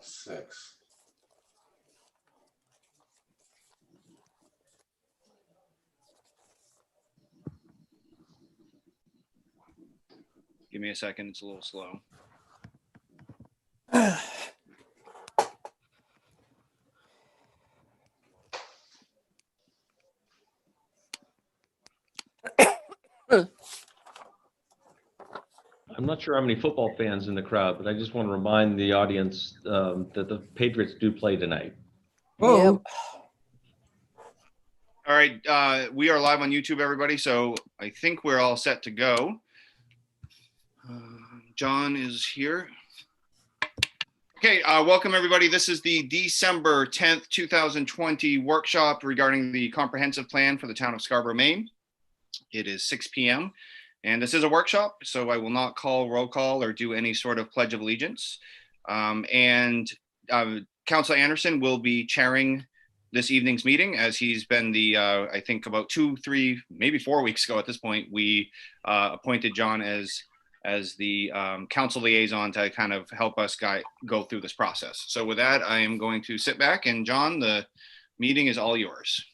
6. Give me a second. It's a little slow. I'm not sure how many football fans in the crowd, but I just want to remind the audience that the Patriots do play tonight. Whoa. All right. We are live on YouTube, everybody. So I think we're all set to go. John is here. Okay. Welcome, everybody. This is the December 10th, 2020 workshop regarding the comprehensive plan for the town of Scarborough, Maine. It is 6 p.m. And this is a workshop, so I will not call roll call or do any sort of pledge of allegiance. Councilor Anderson will be chairing this evening's meeting, as he's been the, I think about 2, 3, maybe 4 weeks ago at this point, we appointed John as the council liaison to kind of help us go through this process. So with that, I am going to sit back, and John, the meeting is all yours.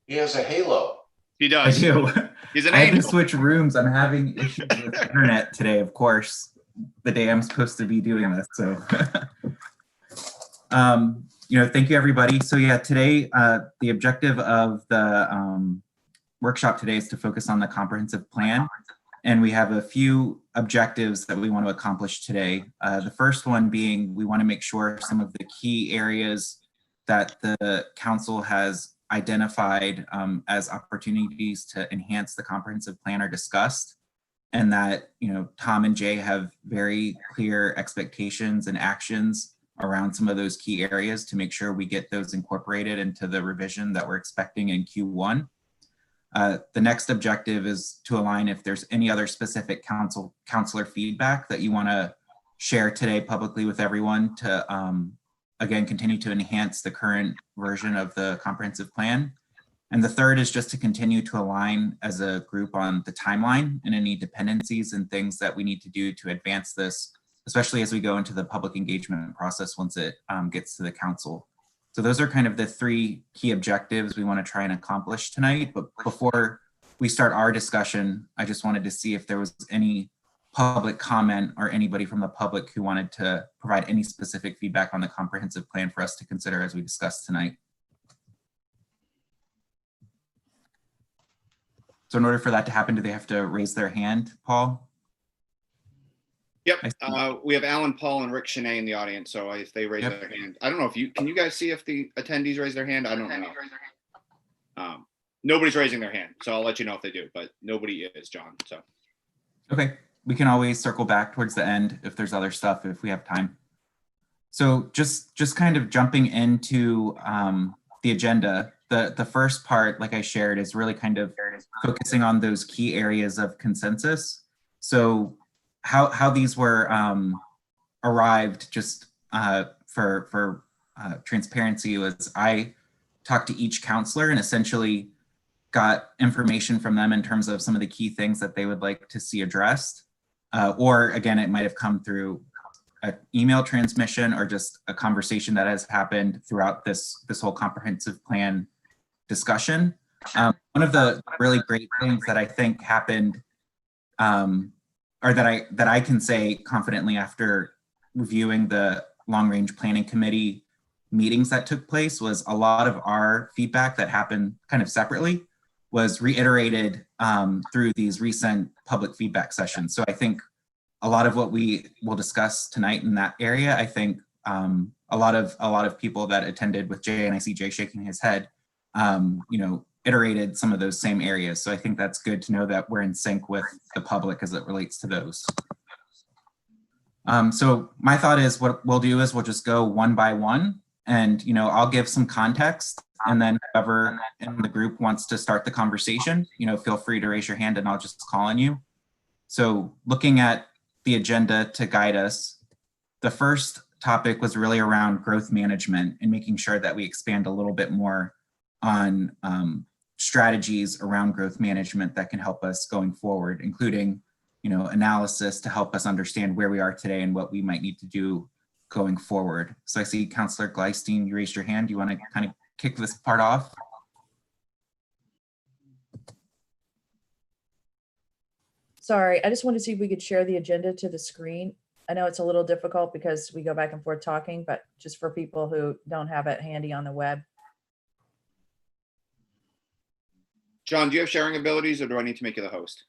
He has a halo. He does. I do. He's an I had to angel. switch rooms. I'm having issues with internet today, of course, the day I'm supposed to be doing this. So, thank you, everybody. So yeah, today, the objective of the workshop today is to focus on the comprehensive plan. And we have a few objectives that we want to accomplish today. The first one being, we want to make sure some of the key areas that the council has identified as opportunities to enhance the comprehensive plan are discussed, and that Tom and Jay have very clear expectations and actions around some of those key areas to make sure we get those incorporated into the revision that we're expecting in Q1. The next objective is to align if there's any other specific counselor feedback that you want to share today publicly with everyone to again, continue to enhance the current version of the comprehensive plan. And the third is just to continue to align as a group on the timeline and any dependencies and things that we need to do to advance this, especially as we go into the public engagement process once it gets to the council. So those are kind of the 3 key objectives we want to try and accomplish tonight. But before we start our discussion, I just wanted to see if there was any public comment or anybody from the public who wanted to provide any specific feedback on the comprehensive plan for us to consider as we discuss tonight. So in order for that to happen, do they have to raise their hand, Paul? Yep. We have Alan, Paul, and Rick Shanae in the audience. So if they raise their hand, I don't know if can you guys see if the attendees raise their hand? I don't know. Nobody's raising their hand, so I'll let you know if they do, but nobody is, John. So. Okay. We can always circle back towards the end if there's other stuff, if we have time. So just kind of jumping into the agenda, the first part, like I shared, is really kind of focusing on those key areas of consensus. So how these were arrived, just for transparency, was I talked to each counselor and essentially got information from them in terms of some of the key things that they would like to see addressed. Or again, it might have come through an email transmission or just a conversation that has happened throughout this whole comprehensive plan discussion. One of the really great things that I think happened, or that I can say confidently after reviewing the long range planning committee meetings that took place, was a lot of our feedback that happened kind of separately was reiterated through these recent public feedback sessions. So I think a lot of what we will discuss tonight in that area, I think a lot of people that attended with Jay, and I see Jay shaking his head, iterated some of those same areas. So I think that's good to know that we're in sync with the public as it relates to those. So my thought is what we'll do is we'll just go one by one, and I'll give some context, and then whoever in the group wants to start the conversation, feel free to raise your hand and I'll just call on you. So looking at the agenda to guide us, the first topic was really around growth management and making sure that we expand a little bit more on strategies around growth management that can help us going forward, including analysis to help us understand where we are today and what we might need to do going forward. So I see Councillor Gleistein, you raised your hand. You want to kind of kick this part off? Sorry, I just wanted to see if we could share the agenda to the screen. I know it's a little difficult because we go back and forth talking, but just for people who don't have it handy on the web. John, do you have sharing abilities or do I need to make you the host?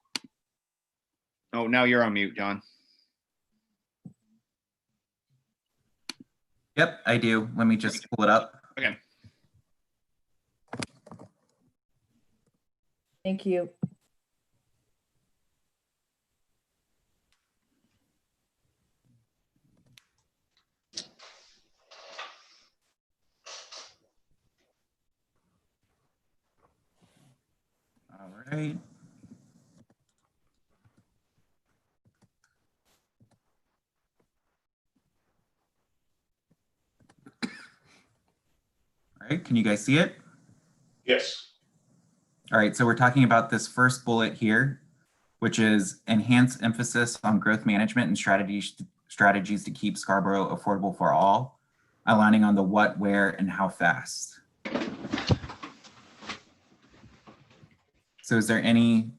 Oh, now you're on mute, John. Yep, I do. Let me just pull it up. Okay. Thank you. All right. All right, can you guys see it? Yes. All right, so we're talking about this first bullet here, which is enhance emphasis on growth management and strategies to keep Scarborough affordable for all, aligning on the what, where, and how fast. So is there any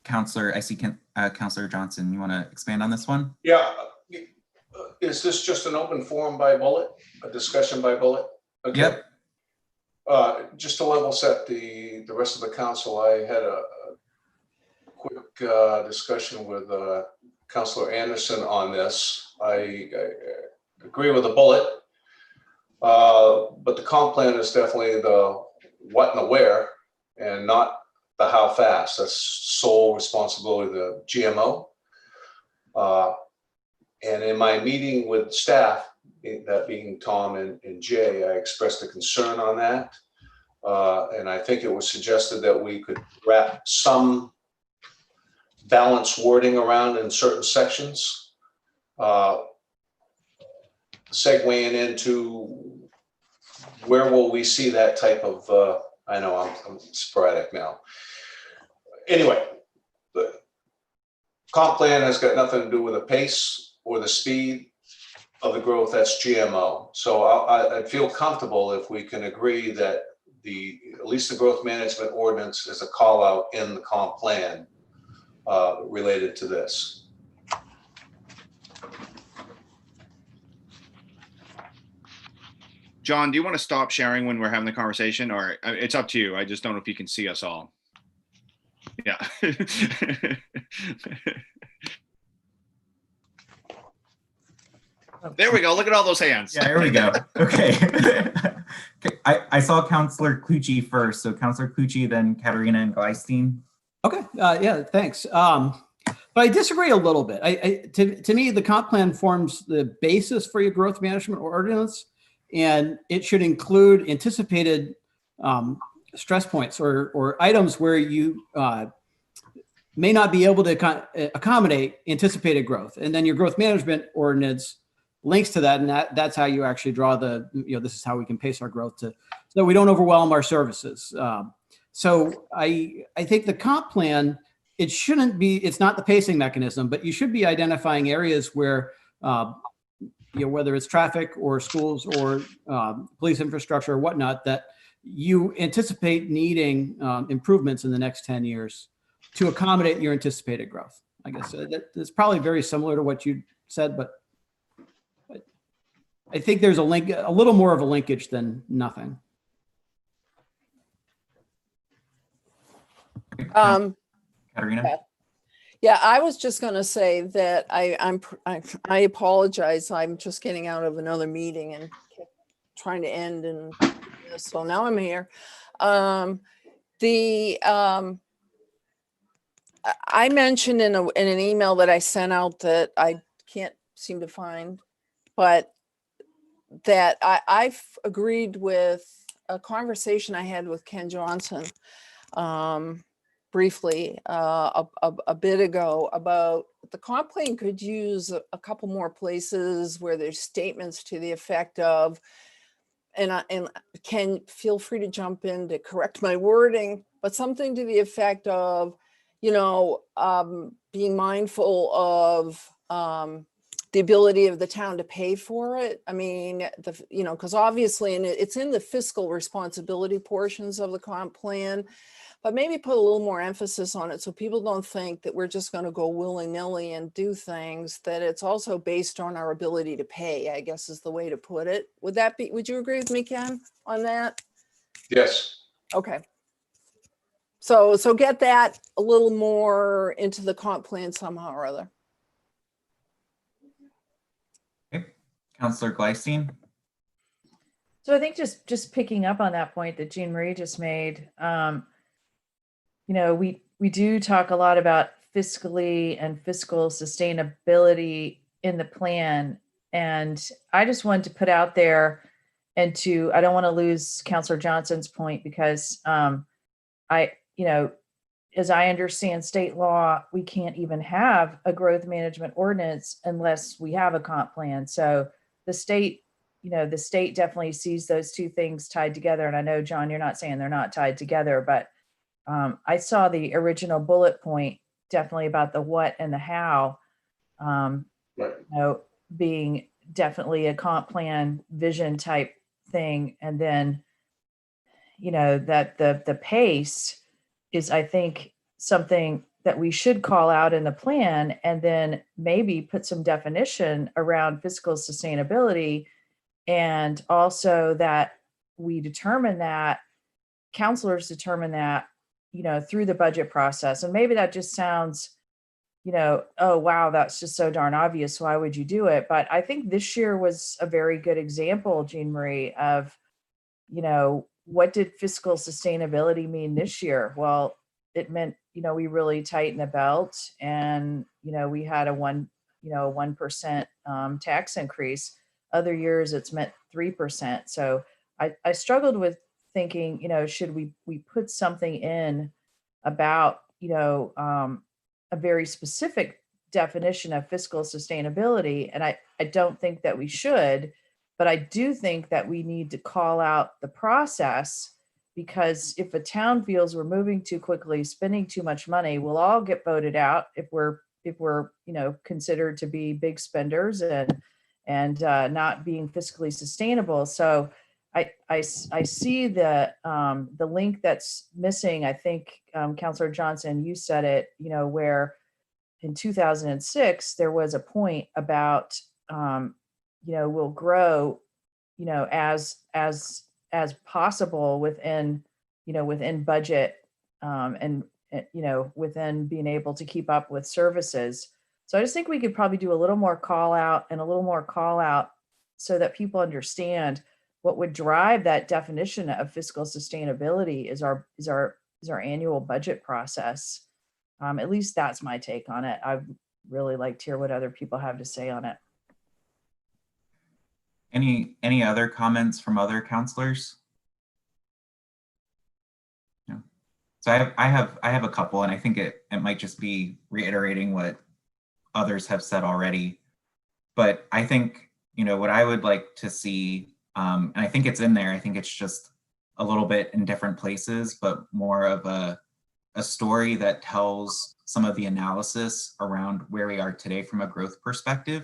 counselor, I see Counselor Johnson, you want to expand on this one? Yeah. Is this just an open forum by bullet, a discussion by bullet? Okay. Yep. Just to level set the rest of the council, I had a quick discussion with Councillor Anderson on this. I agree with the bullet, but the comp plan is definitely the what and the where, and not the how fast. That's sole responsibility of the GMO. And in my meeting with staff, that being Tom and Jay, I expressed a concern on that. And I think it was suggested that we could wrap some balanced wording around in certain sections, segueing into where will we see that type of, I know I'm sporadic now. Anyway, the comp plan has got nothing to do with the pace or the speed of the growth. That's GMO. So I'd feel comfortable if we can agree that at least the growth management ordinance is a call out in the comp plan related to this. John, do you want to stop sharing when we're having the conversation, or it's up to you? I just don't know if you can see us all. Yeah. There we go. Look at all those hands. Yeah, here we go. Okay. Okay. I saw Councillor Clucci first. So Councillor Clucci, then Katarina and Gleistein. Okay, yeah, thanks. But I disagree a little bit. To me, the comp plan forms the basis for your growth management ordinance, and it should include anticipated stress points or items where you may not be able to accommodate anticipated growth. And then your growth management ordinance links to that, and that's how you actually draw the, this is how we can pace our growth so that we don't overwhelm our services. So I think the comp plan, it's not the pacing mechanism, but you should be identifying areas where, whether it's traffic or schools or police infrastructure or whatnot, that you anticipate needing improvements in the next 10 years to accommodate your anticipated growth. I guess that's probably very similar to what you said, but I think there's a little more of a linkage than nothing. Katarina? Yeah, I was just going to say that I apologize. I'm just getting out of another meeting and trying to end, and so now I'm here. I mentioned in an email that I sent out that I can't seem to find, but that I've agreed with a conversation I had with Ken Johnson briefly a bit ago about the comp plan could use a couple more places where there's statements to the effect of, and Ken, feel free to jump in to correct my wording, but something to the effect of, being mindful of the ability of the town to pay for it. I mean, because obviously, and it's in the fiscal responsibility portions of the comp plan, but maybe put a little more emphasis on it so people don't think that we're just going to go willy-nilly and do things, that it's also based on our ability to pay, I guess is the way to put it. Would you agree with me, Ken, on that? Yes. Okay. So get that a little more into the comp plan somehow or other. Okay. Counselor Gleisten? So I think just picking up on that point that Jean Marie just made, we do talk a lot about fiscally and fiscal sustainability in the plan. And I just wanted to put out there I don't want to lose Counselor Johnson's point because as I understand state law, we can't even have a growth management ordinance unless we have a comp plan. So the state definitely sees those two things tied together. And I know, John, you're not saying they're not tied together, but I saw the original bullet point definitely about the what and the how, Right. being definitely a comp plan vision type thing. And then, that the pace is, I think, something that we should call out in the plan, and then maybe put some definition around fiscal sustainability. And also that we determine that counselors determine that, through the budget process. And maybe that just sounds, oh, wow, that's just so darn obvious. Why would you do it? But I think this year was a very good example, Jean Marie, of, what did fiscal sustainability mean this year? Well, it meant, we really tightened the belt, and, we had a 1% tax increase. Other years it's meant 3%. So I struggled with thinking, should we put something in about, a very specific definition of fiscal sustainability? And I don't think that we should, but I do think that we need to call out the process, because if a town feels we're moving too quickly, spending too much money, we'll all get voted out if we're considered to be big spenders and not being fiscally sustainable. So I see the link that's missing. I think Councillor Johnson, you said it, where in 2006 there was a point about we'll grow as possible within budget, and within being able to keep up with services. So I just think we could probably do a little more call out so that people understand what would drive that definition of fiscal sustainability is our annual budget process. At least that's my take on it. I'd really like to hear what other people have to say on it. Any other comments from other counselors? No. So I have a couple, and I think it might just be reiterating what others have said already. But I think, what I would like to see, and I think it's in there, I think it's just a little bit in different places, but more of a story that tells some of the analysis around where we are today from a growth perspective.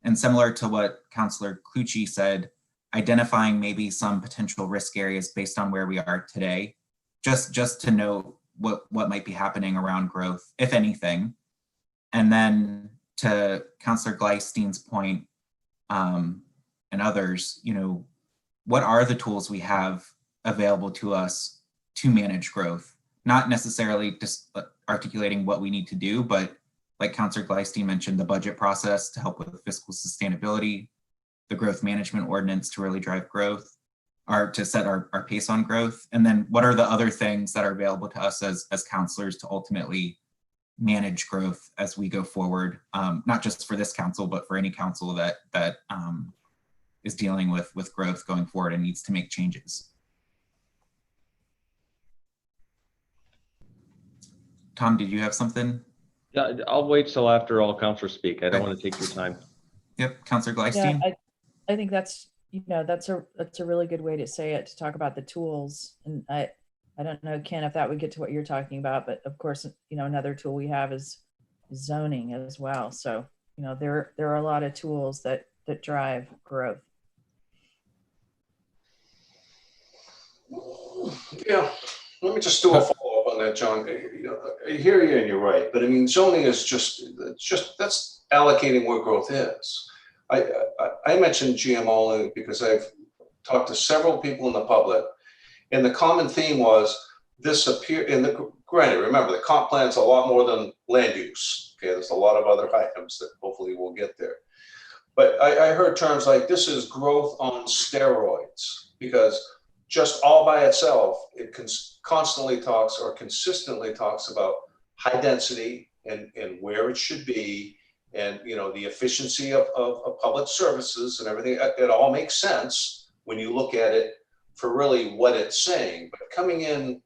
And similar to what Councillor Clucci said, identifying maybe some potential risk areas based on where we are today, just to know what might be happening around growth, if anything. And then to Councillor Gleistein's point, and others, what are the tools we have available to us to manage growth? Not necessarily just articulating what we need to do, but like Councillor Gleisten mentioned, the budget process to help with fiscal sustainability, the growth management ordinance to really drive growth, or to set our pace on growth. And then what are the other things that are available to us as counselors to ultimately manage growth as we go forward, not just for this council, but for any council that is dealing with growth going forward and needs to make changes. Tom, did you have something? Yeah, I'll wait till after all counselors speak. I don't want to take your time. Yep, Councillor Gleisten. Yeah, I think that's that's a really good way to say it, to talk about the tools. And I don't know, Ken, if that would get to what you're talking about, but of course, another tool we have is zoning as well. So you know, there are a lot of tools that drive growth. Yeah, let me just do a follow-up on that, John. You know, I hear you and you're right, but I mean, zoning is just that's allocating where growth is. I mentioned GMO because I've talked to several people in the public, and the common theme was this appear in the, granted, remember, the comp plan's a lot more than land use. Okay, there's a lot of other items that hopefully we'll get there. But I heard terms like this is growth on steroids, because just all by itself, it constantly talks or consistently talks about high density and where it should be, and you know, the efficiency of public services and everything. It all makes sense when you look at it for really what it's saying. But coming in,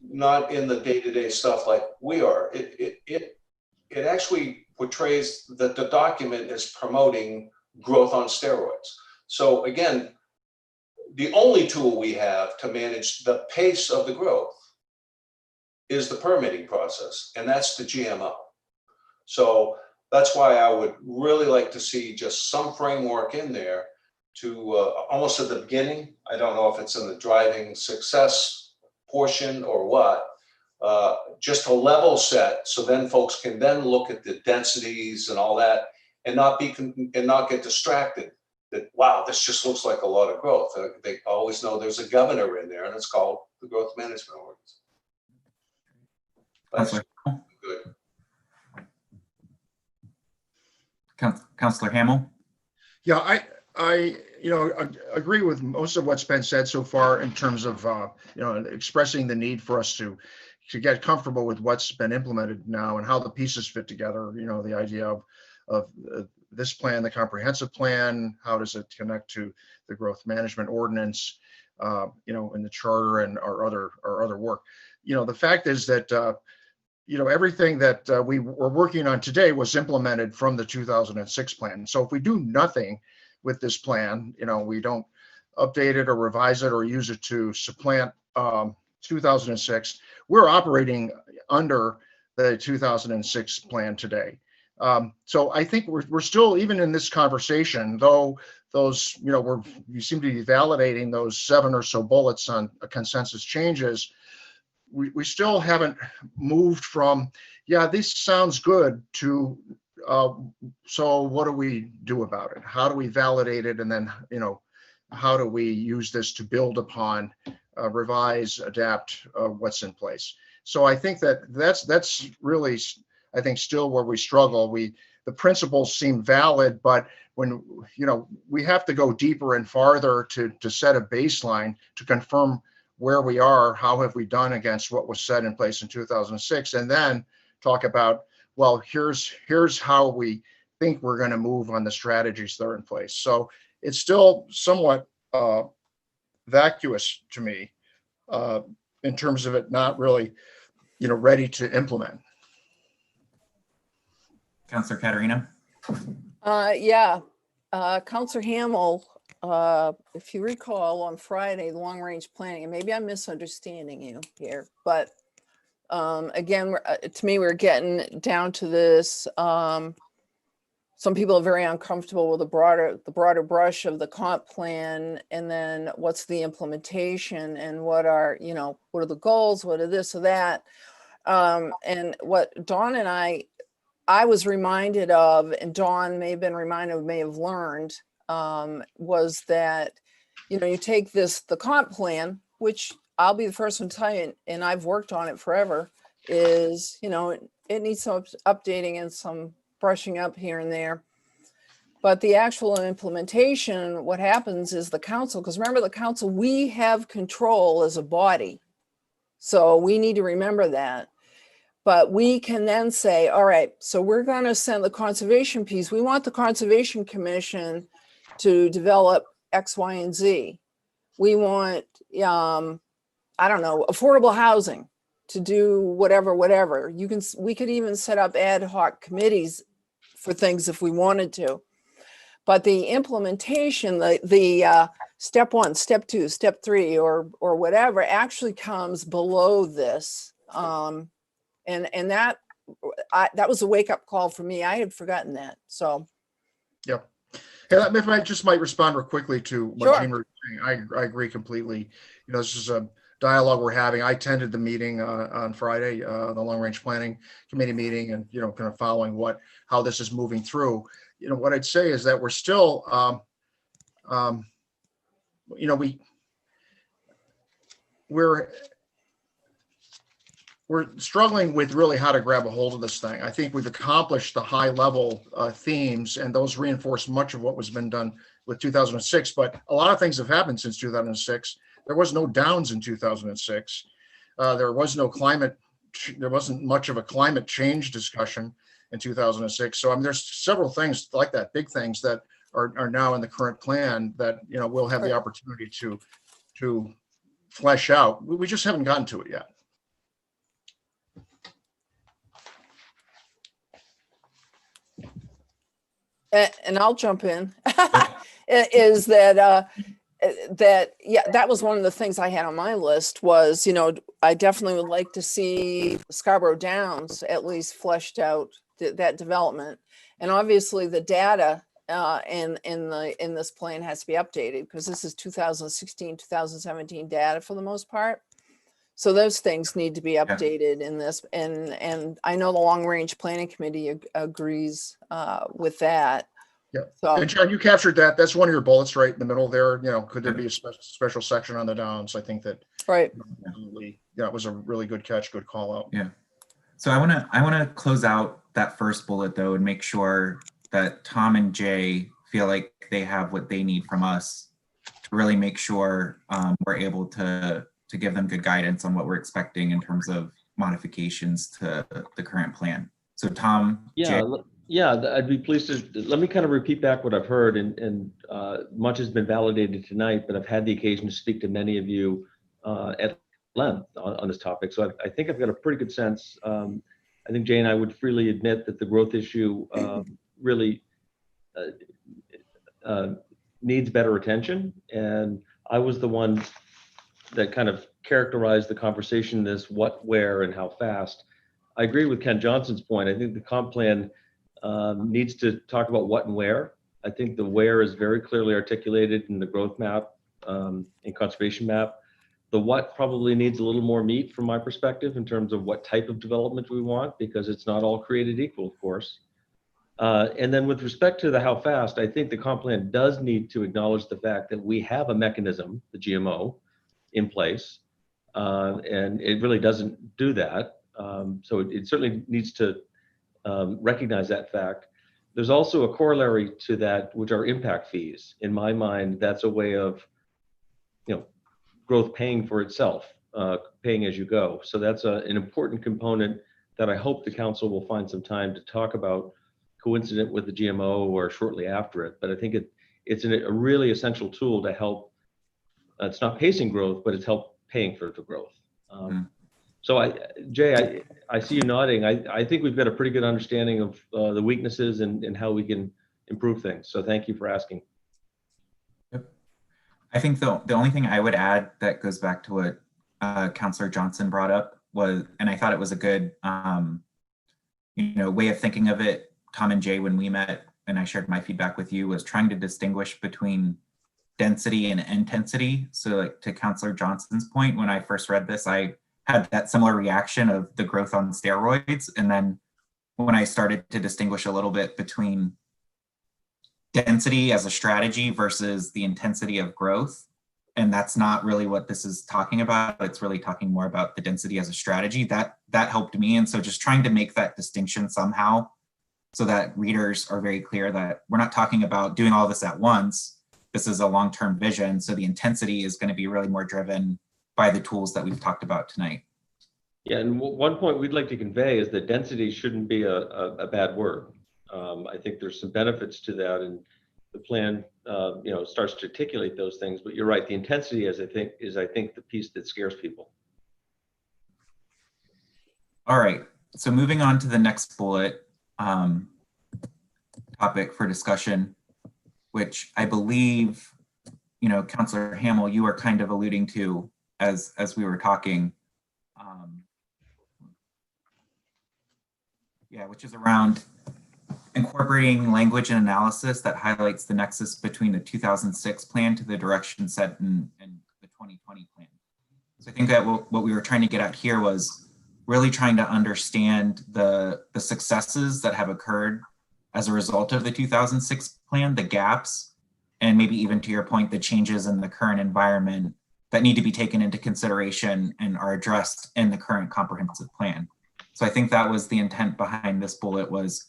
not in the day-to-day stuff like we are, it actually portrays that the document is promoting growth on steroids. So again, the only tool we have to manage the pace of the growth is the permitting process, and that's the GMO. So that's why I would really like to see just some framework in there to almost at the beginning. I don't know if it's in the driving success portion or what, just a level set, so then folks can then look at the densities and all that, and not get distracted that, wow, this just looks like a lot of growth. They always know there's a governor in there, and it's called the growth management ordinance. That's good. Councillor Hamel. Yeah, I agree with most of what's been said so far in terms of, expressing the need for us to get comfortable with what's been implemented now and how the pieces fit together. You know, the idea of this plan, the comprehensive plan, how does it connect to the growth management ordinance, in the charter and our other work. You know, the fact is that, everything that we were working on today was implemented from the 2006 plan. So if we do nothing with this plan, we don't update it or revise it or use it to supplant 2006, we're operating under the 2006 plan today. So I think we're still, even in this conversation, though those, you seem to be validating those 7 or so bullets on consensus changes, we still haven't moved from, yeah, this sounds good, to, so what do we do about it? How do we validate it? And then, how do we use this to build upon, revise, adapt what's in place? So I think that's really, I think, still where we struggle. The principles seem valid, but when, we have to go deeper and farther to set a baseline to confirm where we are, how have we done against what was set in place in 2006, and then talk about, well, here's how we think we're going to move on the strategies that are in place. So it's still somewhat vacuous to me in terms of it not really, ready to implement. Councillor Katarina. Councillor Hamel, if you recall on Friday, the long range planning, and maybe I'm misunderstanding you here, but again, to me, we're getting down to this. Some people are very uncomfortable with the broader brush of the comp plan, and then what's the implementation, and what are the goals, what are this or that. And what Dawn and I was reminded of, and Dawn may have been reminded, may have learned, was that, you take the comp plan, which I'll be the first one to tell you, and I've worked on it forever, is, it needs some updating and some brushing up here and there. But the actual implementation, what happens is the council, because remember the council, we have control as a body. So we need to remember that. But we can then say, all right, so we're going to send the conservation piece. We want the Conservation Commission to develop X, Y, and Z. We want, I don't know, affordable housing to do whatever. We could even set up ad hoc committees for things if we wanted to. But the implementation, the step 1, step 2, step 3, or whatever, actually comes below this. And that that was a wake up call for me. I had forgotten that. So. Yep. And if I just might respond real quickly to what Sure. Jean was saying, I agree completely. You know, this is a dialogue we're having. I attended the meeting on Friday, the long range planning committee meeting, and, you know, kind of following how this is moving through. You know, what I'd say is that we're still, you know, we're struggling with really how to grab a hold of this thing. I think we've accomplished the high level themes, and those reinforce much of what was been done with 2006. But a lot of things have happened since 2006. There was no downs in 2006. There wasn't much of a climate change discussion in 2006. So I mean, there's several things like that, big things that are now in the current plan that, you know, we'll have the opportunity to flesh out. We just haven't gotten to it yet. And I'll jump in, is that, that was one of the things I had on my list was, you know, I definitely would like to see Scarborough Downs at least fleshed out, that development. And obviously the data in this plan has to be updated, because this is 2016, 2017 data for the most part. So those things need to be updated in this, and I know the Long Range Planning Committee agrees with that. Yeah. So, And John, you captured that. That's one of your bullets right in the middle there. You know, could there be a special section on the Downs? I think that, right. yeah, it was a really good catch, good call out. Yeah. So I want to close out that first bullet though, and make sure that Tom and Jay feel like they have what they need from us to really make sure we're able to give them good guidance on what we're expecting in terms of modifications to the current plan. So Tom, Yeah, Jay. yeah, I'd be pleased to, let me kind of repeat back what I've heard, and much has been validated tonight, but I've had the occasion to speak to many of you at length on this topic. So I think I've got a pretty good sense. I think Jay and I would freely admit that the growth issue really needs better attention. And I was the one that kind of characterized the conversation as what, where, and how fast. I agree with Ken Johnson's point. I think the comp plan needs to talk about what and where. I think the where is very clearly articulated in the growth map and conservation map. The what probably needs a little more meat from my perspective in terms of what type of development we want, because it's not all created equal, of course. And then with respect to the how fast, I think the comp plan does need to acknowledge the fact that we have a mechanism, the GMO, in place, and it really doesn't do that. So it certainly needs to recognize that fact. There's also a corollary to that, which are impact fees. In my mind, that's a way of, you know, growth paying for itself, paying as you go. So that's an important component that I hope the council will find some time to talk about, coincident with the GMO or shortly after it. But I think it's a really essential tool to help. It's not pacing growth, but it's help paying for the growth. So Jay, I see you nodding. I think we've got a pretty good understanding of the weaknesses and how we can improve things. So thank you for asking. Yep. I think the only thing I would add that goes back to what Councillor Johnson brought up was, and I thought it was a good way of thinking of it, Tom and Jay, when we met and I shared my feedback with you, was trying to distinguish between density and intensity. So like to Councillor Johnson's point, when I first read this, I had that similar reaction of the growth on steroids. And then when I started to distinguish a little bit between density as a strategy versus the intensity of growth, and that's not really what this is talking about. It's really talking more about the density as a strategy. That helped me. And so just trying to make that distinction somehow so that readers are very clear that we're not talking about doing all this at once. This is a long-term vision. So the intensity is going to be really more driven by the tools that we've talked about tonight. Yeah, and one point we'd like to convey is that density shouldn't be a bad word. I think there's some benefits to that, and the plan starts to articulate those things. But you're right, the intensity is I think the piece that scares people. All right, so moving on to the next bullet topic for discussion, which I believe, Councillor Hamill, you are kind of alluding to as we were talking. Yeah, which is around incorporating language and analysis that highlights the nexus between the 2006 plan to the direction set in the 2020 plan. So I think that what we were trying to get at here was really trying to understand the successes that have occurred as a result of the 2006 plan, the gaps, and maybe even to your point, the changes in the current environment that need to be taken into consideration and are addressed in the current comprehensive plan. So I think that was the intent behind this bullet, was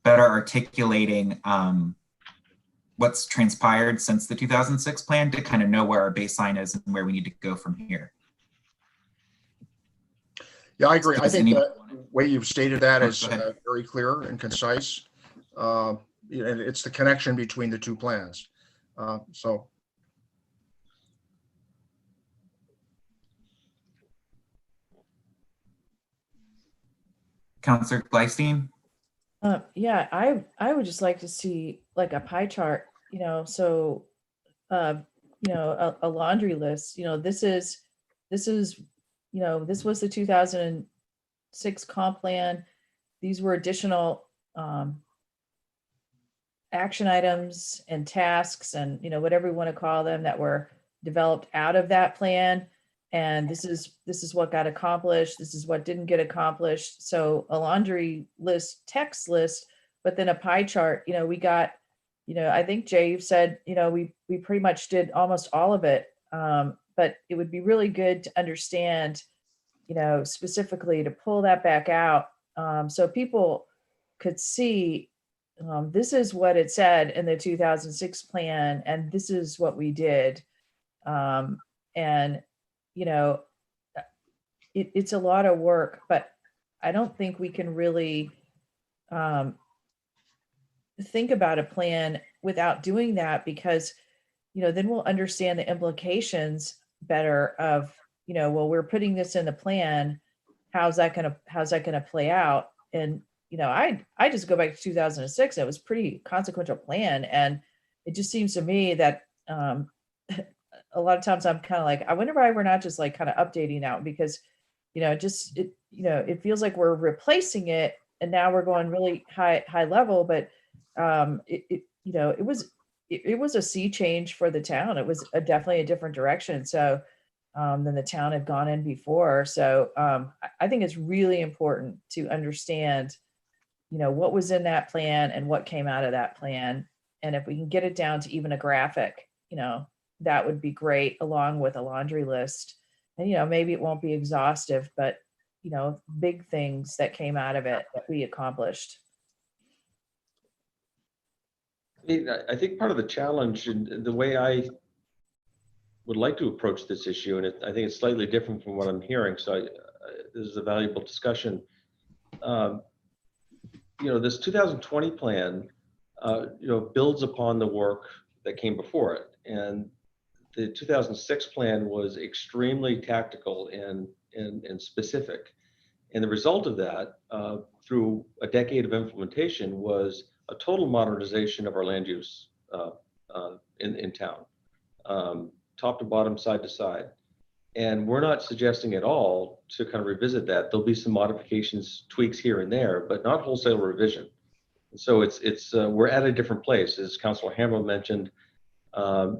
better articulating what's transpired since the 2006 plan to kind of know where our baseline is and where we need to go from here. Yeah, I agree. I Does think anybody the way you've stated that Oh, is go ahead. very clear and concise. And it's the connection between the two plans. So Councillor Gleifstein? Yeah, I would just like to see like a pie chart, so a laundry list. This is this was the 2006 comp plan. These were additional action items and tasks and whatever you want to call them that were developed out of that plan. And this is what got accomplished. This is what didn't get accomplished. So a laundry list, text list, but then a pie chart. We got, I think Jay, you've said, we pretty much did almost all of it. But it would be really good to understand, specifically to pull that back out, so people could see this is what it said in the 2006 plan, and this is what we did. And it's a lot of work, but I don't think we can really think about a plan without doing that, because then we'll understand the implications better of well, we're putting this in the plan, how's that gonna play out? And I just go back to 2006. It was pretty consequential plan, and it just seems to me that a lot of times I'm kind of like, I wonder why we're not just like kind of updating that, because it feels like we're replacing it, and now we're going really high level, but it was a sea change for the town. It was definitely a different direction. So than the town had gone in before. So I think it's really important to understand, what was in that plan and what came out of that plan. And if we can get it down to even a graphic, that would be great, along with a laundry list. And, maybe it won't be exhaustive, but, big things that came out of it that we accomplished. I think part of the challenge and the way I would like to approach this issue, and I think it's slightly different from what I'm hearing, so this is a valuable discussion. This 2020 plan, builds upon the work that came before it, and the 2006 plan was extremely tactical and specific, and the result of that, through a decade of implementation, was a total modernization of our land use in town. Top to bottom, side to side. And we're not suggesting at all to kind of revisit that. There'll be some modifications, tweaks here and there, but not wholesale revision. And so we're at a different place. As Councilor Hamel mentioned,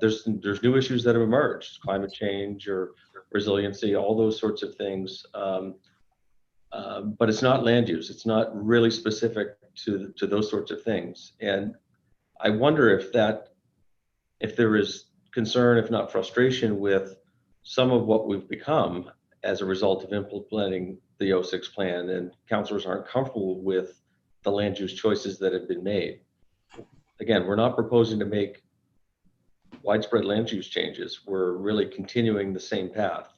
there's new issues that have emerged, climate change or resiliency, all those sorts of things. But it's not land use. It's not really specific to those sorts of things. And I wonder if there is concern, if not frustration, with some of what we've become as a result of implementing the 06 plan, and councilors aren't comfortable with the land use choices that have been made. Again, we're not proposing to make widespread land use changes. We're really continuing the same path.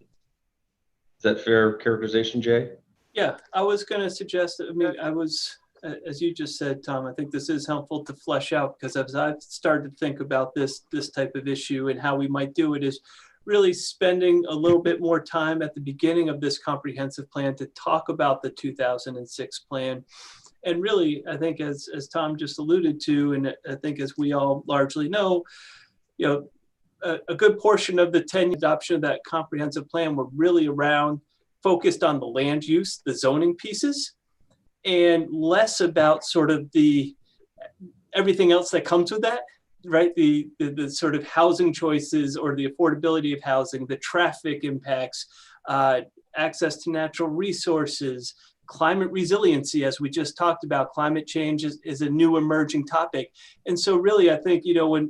Is that fair characterization, Jay? Yeah, I was going to suggest, as you just said, Tom, I think this is helpful to flesh out, because as I've started to think about this type of issue and how we might do it, is really spending a little bit more time at the beginning of this comprehensive plan to talk about the 2006 plan. And really, I think as Tom just alluded to, and I think as we all largely know, a good portion of the 10 adoption of that comprehensive plan were really focused on the land use, the zoning pieces. and less about sort of everything else that comes with that, right? The sort of housing choices or the affordability of housing, the traffic impacts, access to natural resources, climate resiliency, as we just talked about. Climate change is a new emerging topic. And so really, I think,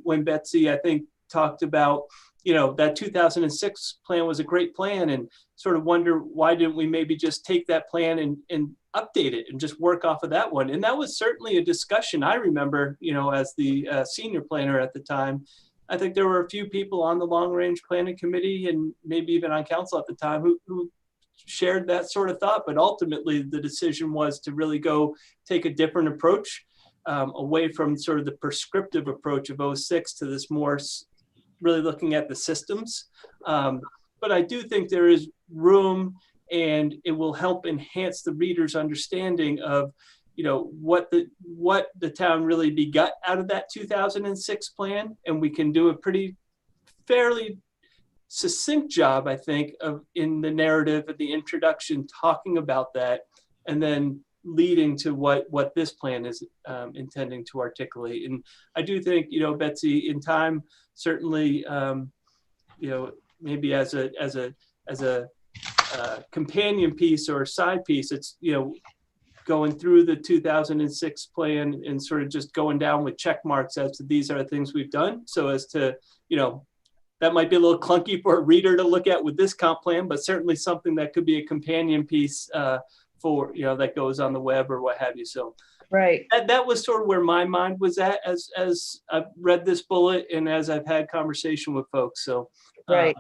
when Betsy, I think, talked about, that 2006 plan was a great plan, and sort of wonder why didn't we maybe just take that plan and update it and just work off of that one. And that was certainly a discussion. I remember, as the senior planner at the time, I think there were a few people on the long range planning committee and maybe even on council at the time who shared that sort of thought. But ultimately the decision was to really go take a different approach, away from sort of the prescriptive approach of 06 to this more really looking at the systems. But I do think there is room, and it will help enhance the reader's understanding of, what the town really begot out of that 2006 plan. And we can do a fairly succinct job, I think, in the narrative of the introduction, talking about that, and then leading to what this plan is intending to articulate. And I do think, Betsy, in time, certainly, maybe as a companion piece or a side piece, it's, going through the 2006 plan and sort of just going down with check marks as to these are the things we've done. So as to, that might be a little clunky for a reader to look at with this comp plan, but certainly something that could be a companion piece for, that goes on the web or what have you. So Right. that was sort of where my mind was at as I've read this bullet and as I've had conversation with folks. So Right.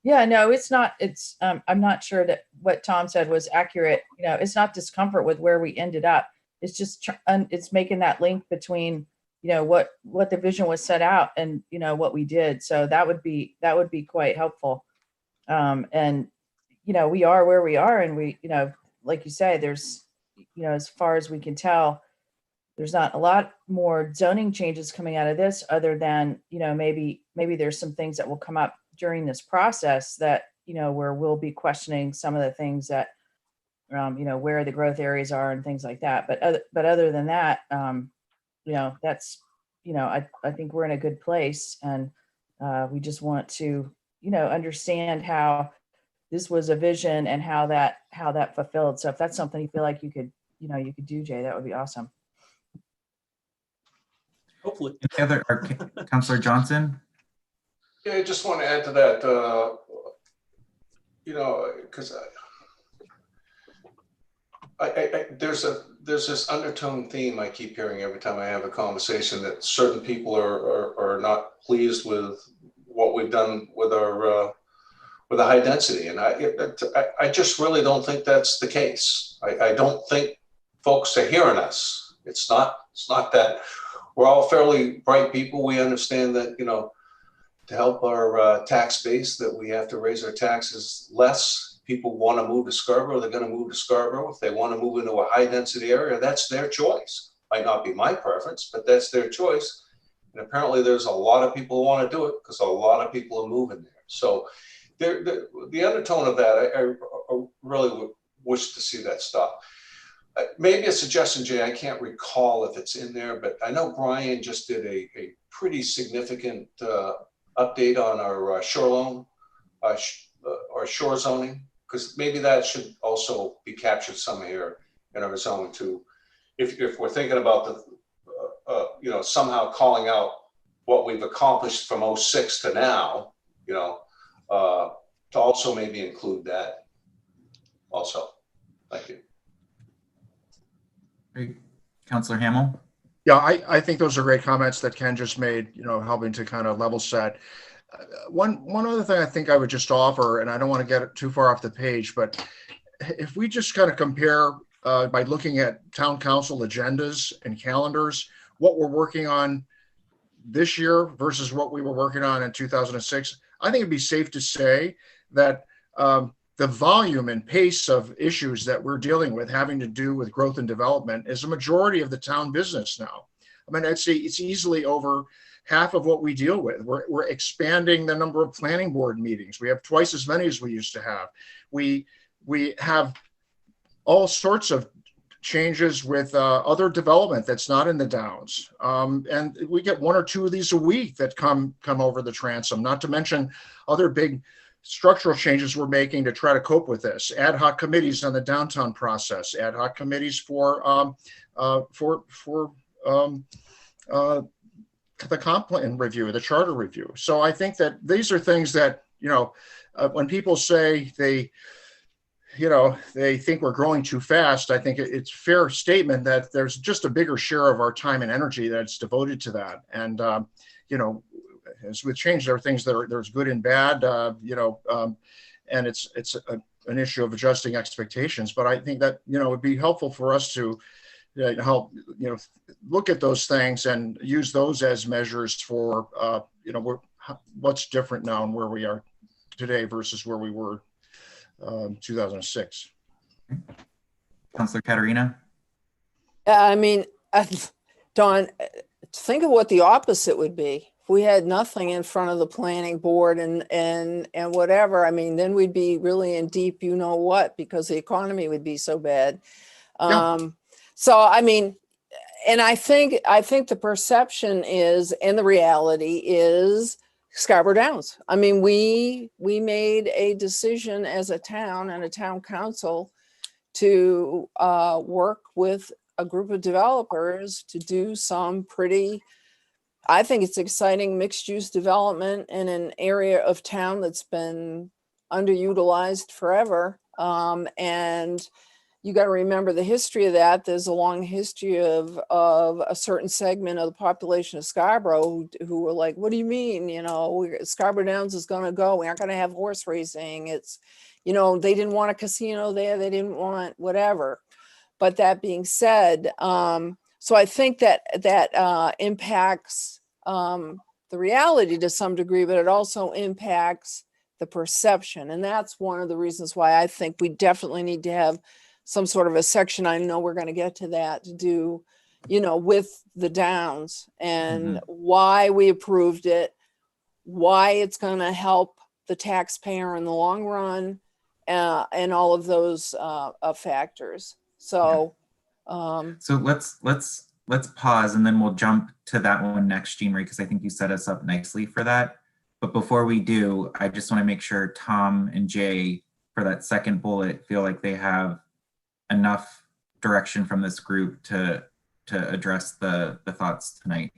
Yeah, no, it's not, I'm not sure that what Tom said was accurate. It's not discomfort with where we ended up. It's just, it's making that link between, what the vision was set out and, what we did. So that would be quite helpful. And, we are where we are, and we, like you say, there's, as far as we can tell, there's not a lot more zoning changes coming out of this other than, maybe there's some things that will come up during this process that, where we'll be questioning some of the things that, where the growth areas are and things like that. But other than that, that's, I think we're in a good place, and we just want to, understand how this was a vision and how that fulfilled. So if that's something you feel like you could do, Jay, that would be awesome. hopefully. Any other, Councillor Johnson? Yeah, I just want to add to that, because there's this undertone theme I keep hearing every time I have a conversation, that certain people are not pleased with what we've done with our with the high density, and I just really don't think that's the case. I don't think folks are hearing us. It's not that we're all fairly bright people. We understand that to help our tax base, that we have to raise our taxes less. People want to move to Scarborough, they're going to move to Scarborough. If they want to move into a high density area, that's their choice. Might not be my preference, but that's their choice. And apparently there's a lot of people who want to do it because a lot of people are moving there. So the undertone of that, I really wish to see that stop. Maybe a suggestion, Jay, I can't recall if it's in there, but I know Brian just did a pretty significant update on our shore loan, or shore zoning, because maybe that should also be captured some here in our zone too. If we're thinking about the, somehow calling out what we've accomplished from 06 to now, to also maybe include that also. Thank you. Great. Councillor Hamel? Yeah, I think those are great comments that Ken just made, helping to kind of level set. One other thing I think I would just offer, and I don't want to get it too far off the page, but if we just kind of compare by looking at town council agendas and calendars, what we're working on this year versus what we were working on in 2006, I think it'd be safe to say that the volume and pace of issues that we're dealing with having to do with growth and development is a majority of the town business now. I mean, I'd say it's easily over half of what we deal with. We're expanding the number of planning board meetings. We have twice as many as we used to have. We have all sorts of changes with other development that's not in the Downs. And we get 1 or 2 of these a week that come over the transom, not to mention other big structural changes we're making to try to cope with this. Ad hoc committees on the downtown process, ad hoc committees for the comp plan review, the charter review. So I think that these are things that, when people say they think we're growing too fast, I think it's a fair statement that there's just a bigger share of our time and energy that's devoted to that. And, as with change, there are things that there's good and bad, and it's an issue of adjusting expectations. But I think that, it would be helpful for us to help, look at those things and use those as measures for, what's different now and where we are today versus where we were 2006. Councilor Katarina? I mean, Don, think of what the opposite would be. If we had nothing in front of the planning board and whatever, I mean, then we'd be really in deep, what, because the economy would be so bad. Yeah. So, I mean, and I think the perception is, and the reality is, Scarborough Downs. I mean, we made a decision as a town and a town council to work with a group of developers to do some pretty, I think it's exciting mixed use development in an area of town that's been underutilized forever. And you got to remember the history of that. There's a long history of a certain segment of the population of Scarborough who were like, what do you mean? Scarborough Downs is going to go. We aren't going to have horse racing. It's, they didn't want a casino there. They didn't want whatever. But that being said, so I think that impacts the reality to some degree, but it also impacts the perception. And that's one of the reasons why I think we definitely need to have some sort of a section. I know we're going to get to that, to do, with the Downs and why we approved it, why it's going to help the taxpayer in the long run, and all of those factors. So, So let's pause and then we'll jump to that one next, Jean Marie, because I think you set us up nicely for that. But before we do, I just want to make sure Tom and Jay, for that second bullet, feel like they have enough direction from this group to address the thoughts tonight.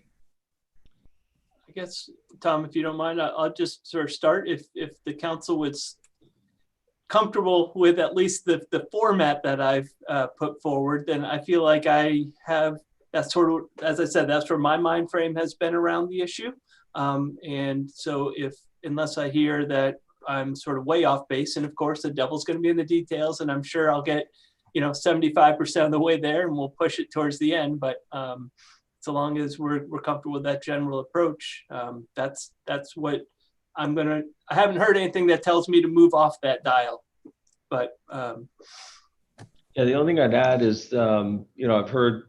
I guess, Tom, if you don't mind, I'll just sort of start. If the council was comfortable with at least the format that I've put forward, then I feel like I have, that's sort of, as I said, that's where my mind frame has been around the issue. And so unless I hear that I'm sort of way off base, and of course the devil's going to be in the details, and I'm sure I'll get 75% of the way there and we'll push it towards the end. But so long as we're comfortable with that general approach, that's what I haven't heard anything that tells me to move off that dial. But yeah, the only thing I'd add is, I've heard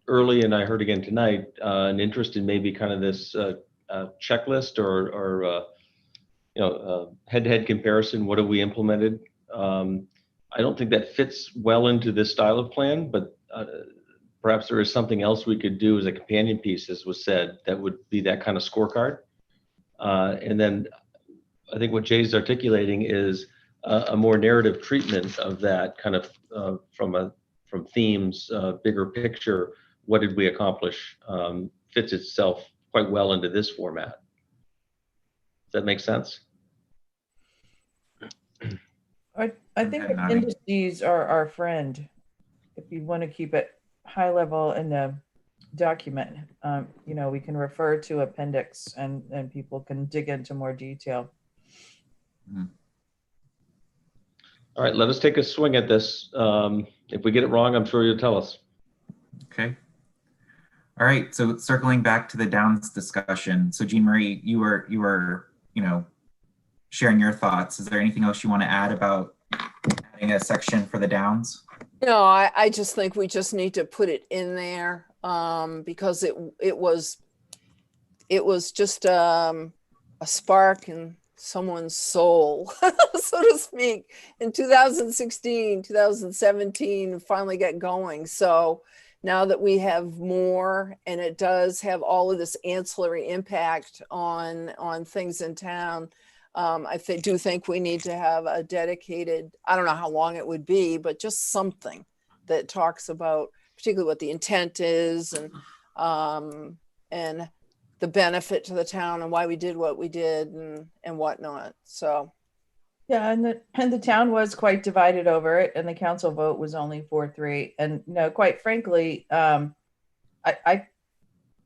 early and I heard again tonight, an interest in maybe kind of this checklist or head-to-head comparison. What have we implemented? I don't think that fits well into this style of plan, but perhaps there is something else we could do as a companion piece, as was said, that would be that kind of scorecard. And then I think what Jay's articulating is a more narrative treatment of that kind of from themes, bigger picture. What did we accomplish? Fits itself quite well into this format. Does that make sense? I think the indices are our friend. If you want to keep it high level in the document, we can refer to appendix and people can dig into more detail. All right, let us take a swing at this. If we get it wrong, I'm sure you'll tell us. Okay. All right, so circling back to the Downs discussion. So Jean Marie, you were sharing your thoughts. Is there anything else you want to add about adding a section for the Downs? No, I just think we just need to put it in there because it was just a spark in someone's soul, so to speak, in 2016, 2017, finally get going. So now that we have more, and it does have all of this ancillary impact on things in town, do think we need to have a dedicated, I don't know how long it would be, but just something that talks about particularly what the intent is, and the benefit to the town and why we did what we did and whatnot. So Yeah, and the town was quite divided over it, and the council vote was only 4-3. And quite frankly, I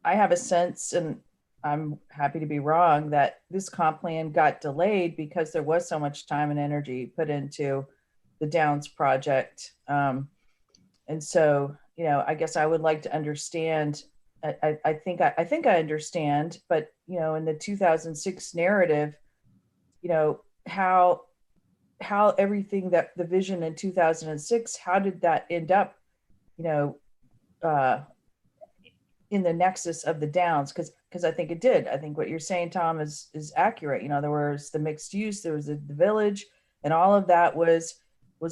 have a sense, and I'm happy to be wrong, that this comp plan got delayed because there was so much time and energy put into the Downs project. And so, I guess I would like to understand. I think I understand, but in the 2006 narrative, how everything, that the vision in 2006, how did that end up, in the nexus of the Downs? Because I think it did. I think what you're saying, Tom, is accurate. There was the mixed use, there was the village, and all of that was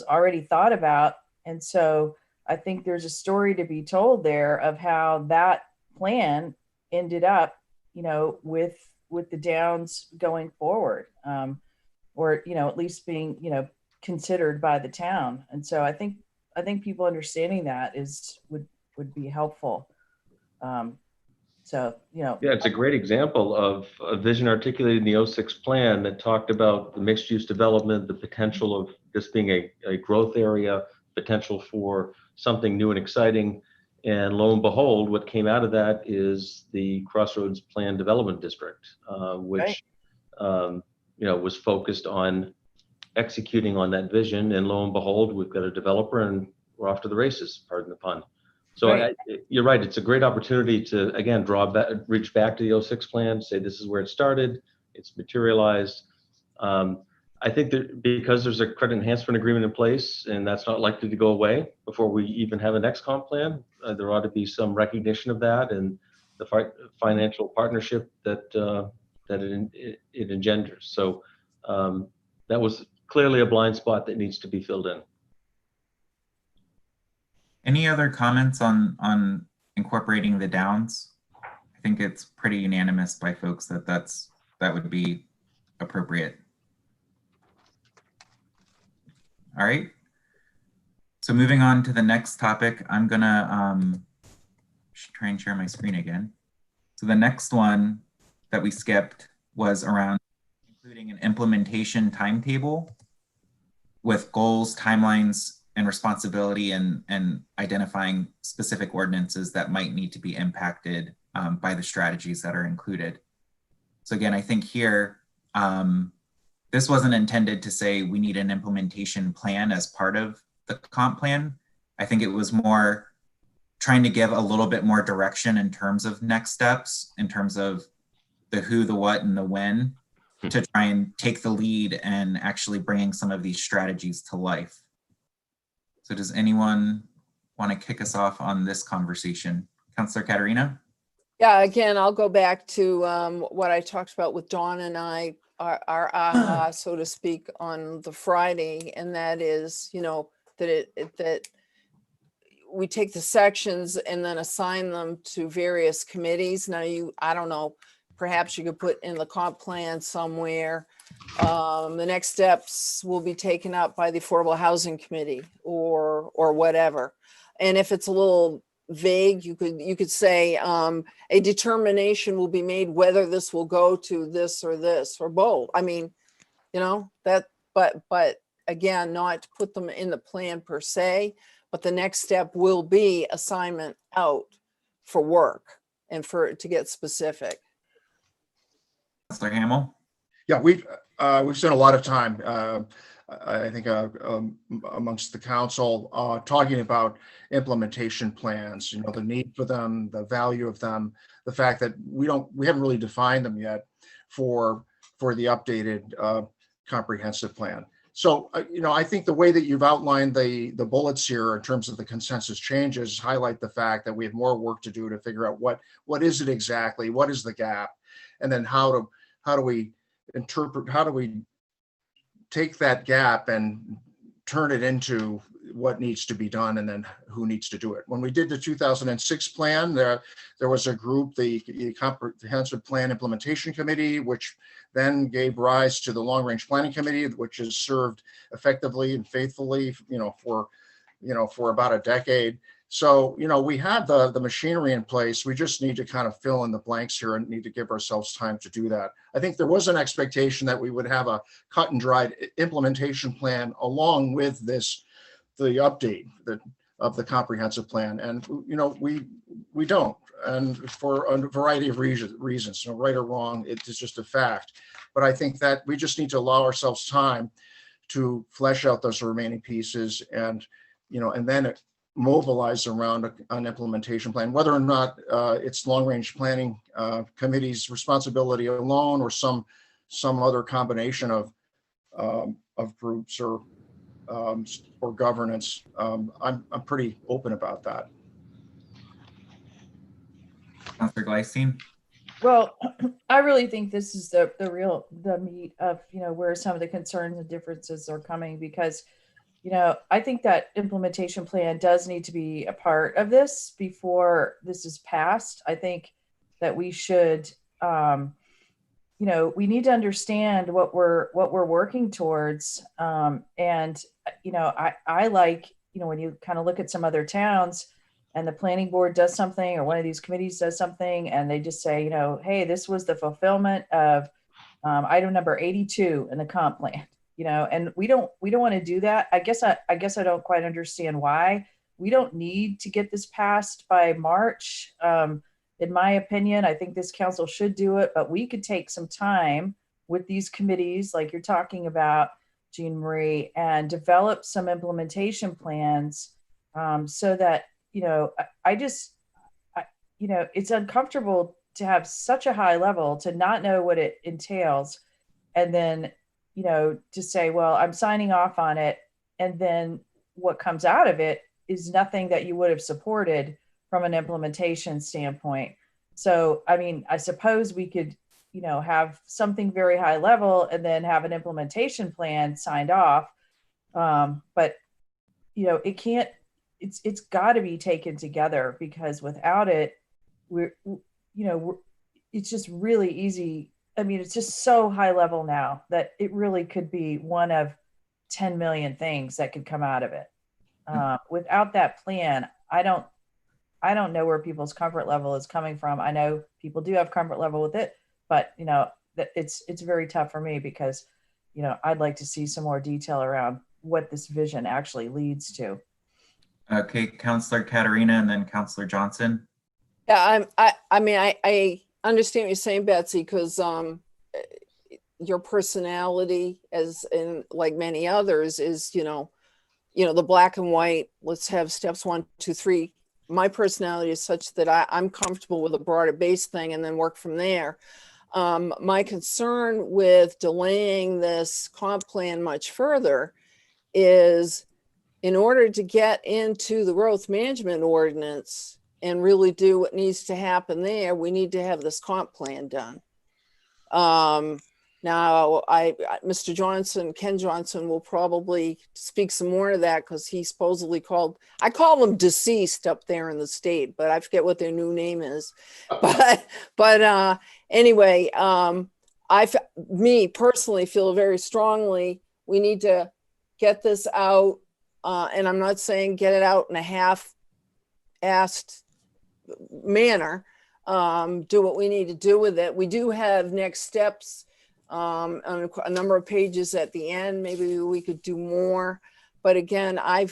already thought about. And so I think there's a story to be told there of how that plan ended up, with the Downs going forward, or at least being considered by the town. And so I think people understanding that would be helpful. Yeah, it's a great example of a vision articulated in the '06 plan that talked about the mixed use development, the potential of this being a growth area, potential for something new and exciting. And lo and behold, what came out of that is the Crossroads Plan Development District, which was focused on executing on that vision. And lo and behold, we've got a developer and we're off to the races, pardon the pun. So Right. You're right. It's a great opportunity to, again, reach back to the '06 plan, say this is where it started, it's materialized. I think that because there's a credit enhancement agreement in place, and that's not likely to go away before we even have a next comp plan, there ought to be some recognition of that and the financial partnership that it engenders. So that was clearly a blind spot that needs to be filled in. Any other comments on incorporating the Downs? I think it's pretty unanimous by folks that would be appropriate. All right. So moving on to the next topic, I'm gonna try and share my screen again. So the next one that we skipped was around including an implementation timetable with goals, timelines, and responsibility, and identifying specific ordinances that might need to be impacted by the strategies that are included. So again, I think here, this wasn't intended to say we need an implementation plan as part of the comp plan. I think it was more trying to give a little bit more direction in terms of next steps, in terms of the who, the what, and the when, to try and take the lead and actually bringing some of these strategies to life. So does anyone want to kick us off on this conversation? Councillor Katarina? yeah, again, I'll go back to what I talked about with Dawn and I, our aha, so to speak, on the Friday, and that is, that we take the sections and then assign them to various committees. Now, I don't know, perhaps you could put in the comp plan somewhere. The next steps will be taken up by the Affordable Housing Committee or whatever. And if it's a little vague, you could say a determination will be made whether this will go to this or both. I mean, that, but again, not to put them in the plan per se, but the next step will be assignment out for work and to get specific. Councillor Hamel? Yeah, we've spent a lot of time, I think, amongst the council, talking about implementation plans. The need for them, the value of them, the fact that we haven't really defined them yet for the updated comprehensive plan. So, I think the way that you've outlined the bullets here in terms of the consensus changes highlight the fact that we have more work to do to figure out what is it exactly, what is the gap, and then how do we interpret, how do we take that gap and turn it into what needs to be done and then who needs to do it. When we did the 2006 plan, there was a group, the Comprehensive Plan Implementation Committee, which then gave rise to the Long Range Planning Committee, which has served effectively and faithfully, for about a decade. So, we have the machinery in place. We just need to kind of fill in the blanks here and need to give ourselves time to do that. I think there was an expectation that we would have a cut and dried implementation plan along with the update of the comprehensive plan. And, we don't. And for a variety of reasons, right or wrong, it's just a fact. But I think that we just need to allow ourselves time to flesh out those remaining pieces and then mobilize around an implementation plan, whether or not it's long range planning committee's responsibility alone or some other combination of groups or governance. I'm pretty open about that. Councillor Gleisteen? Well, I really think this is the meat of, where some of the concerns and differences are coming, because I think that implementation plan does need to be a part of this before this is passed. I think that we should, we need to understand what we're working towards. And, I like, when you kind of look at some other towns and the planning board does something or one of these committees does something and they just say, hey, this was the fulfillment of item number 82 in the comp plan. And we don't want to do that. I guess I don't quite understand why. We don't need to get this passed by March. In my opinion, I think this council should do it, but we could take some time with these committees, like you're talking about, Jean Marie, and develop some implementation plans so that, it's uncomfortable to have such a high level, to not know what it entails, and then to say, well, I'm signing off on it. And then what comes out of it is nothing that you would have supported from an implementation standpoint. So, I suppose we could, have something very high level and then have an implementation plan signed off. But, it can't, it's got to be taken together, because without it, it's just really easy. It's just so high level now that it really could be one of 10 million things that could come out of it. Without that plan, I don't know where people's comfort level is coming from. I know people do have comfort level with it, but that it's very tough for me, because I'd like to see some more detail around what this vision actually leads to. Okay, Councillor Katarina and then Councillor Johnson. Yeah, I understand what you're saying, Betsy, because your personality, as in like many others, is the black and white. Let's have steps 1, 2, 3. My personality is such that I'm comfortable with a broader base thing and then work from there. My concern with delaying this comp plan much further is, in order to get into the growth management ordinance and really do what needs to happen there, we need to have this comp plan done. Now, Mr. Johnson, Ken Johnson, will probably speak some more to that, because he supposedly I call them deceased up there in the state, but I forget what their new name is. But anyway, me personally feel very strongly we need to get this out, and I'm not saying get it out in a half-assed manner. Do what we need to do with it. We do have next steps on a number of pages at the end. Maybe we could do more, but again, I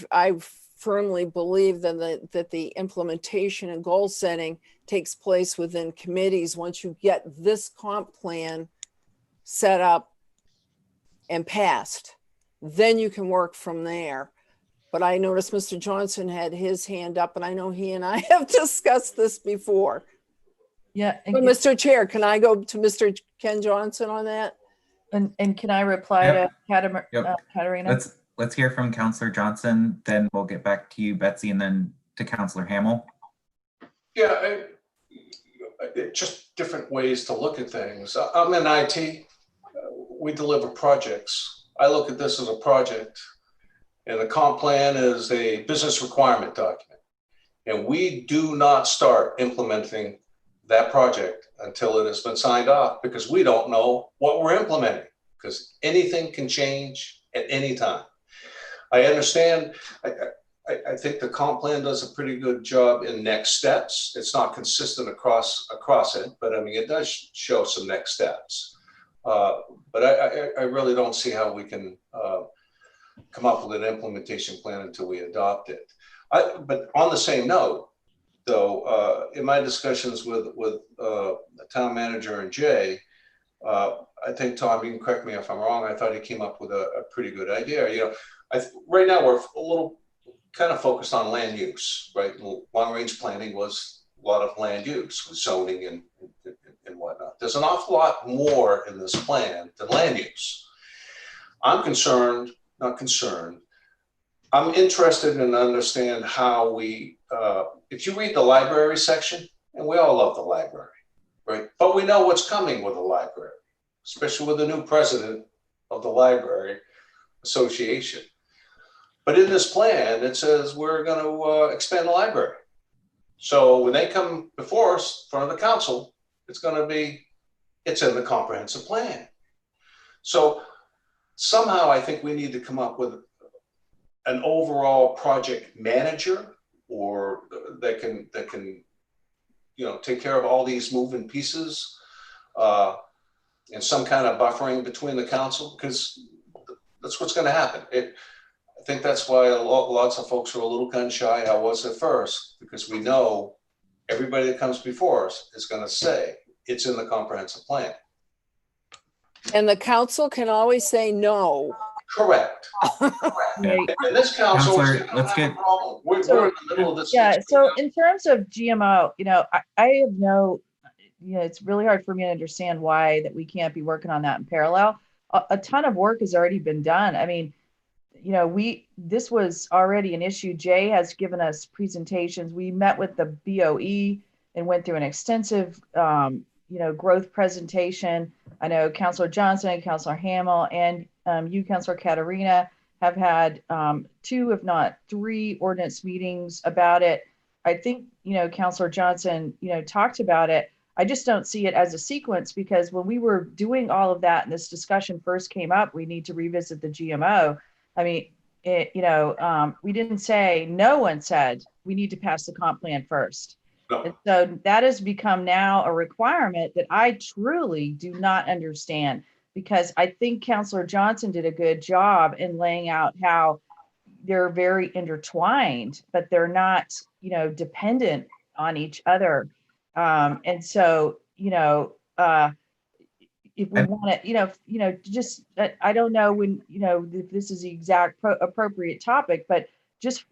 firmly believe that the implementation and goal setting takes place within committees. Once you get this comp plan set up and passed, then you can work from there. But I noticed Mr. Johnson had his hand up, and I know he and I have discussed this before. Yeah. But Mr. Chair, can I go to Mr. Ken Johnson on that? And can I reply to Katarina? Let's hear from Councillor Johnson, then we'll get back to you, Betsy, and then to Councillor Hamel. Yeah, just different ways to look at things. I'm in IT. we deliver projects. I look at this as a project, and the comp plan is a business requirement document. And we do not start implementing that project until it has been signed off, because we don't know what we're implementing, because anything can change at any time. I understand. I think the comp plan does a pretty good job in next steps. It's not consistent across it, but I mean, it does show some next steps. But I really don't see how we can come up with an implementation plan until we adopt it. But on the same note, though, in my discussions with the town manager and Jay, I think, Tom, you can correct me if I'm wrong, I thought he came up with a pretty good idea. You know, right now we're a little kind of focused on land use, right? Long range planning was a lot of land use, with zoning and whatnot. There's an awful lot more in this plan than land use. I'm not concerned. I'm interested in understand how we, if you read the library section, and we all love the library, right? But we know what's coming with the library, especially with the new president of the Library Association. But in this plan, it says we're going to expand the library. So when they come before us, in front of the council, it's in the comprehensive plan. So somehow I think we need to come up with an overall project manager, or that can take care of all these moving pieces, and some kind of buffering between the council, because that's what's going to happen. I think that's why lots of folks are a little gun shy. I was at first, because we know everybody that comes before us is going to say it's in the comprehensive plan. And the council can always say no. Correct. Right. And this council is Counselor, let's get- we're in the middle of this. Yeah, so in terms of GMO, I have no, it's really hard for me to understand why that we can't be working on that in parallel. A ton of work has already been done. I mean, this was already an issue. Jay has given us presentations. We met with the BOE and went through an extensive, growth presentation. I know Councilor Johnson, Councilor Hamel, and you, Councilor Katarina, have had 2, if not 3 ordinance meetings about it. I think, Councilor Johnson, talked about it. I just don't see it as a sequence, because when we were doing all of that and this discussion first came up, we need to revisit the GMO. I mean, we didn't say, no one said we need to pass the comp plan first. No. And so that has become now a requirement that I truly do not understand, because I think Councilor Johnson did a good job in laying out how they're very intertwined, but they're not, dependent on each other. And so, if we want to, just, I don't know when, if this is the exact appropriate topic, but just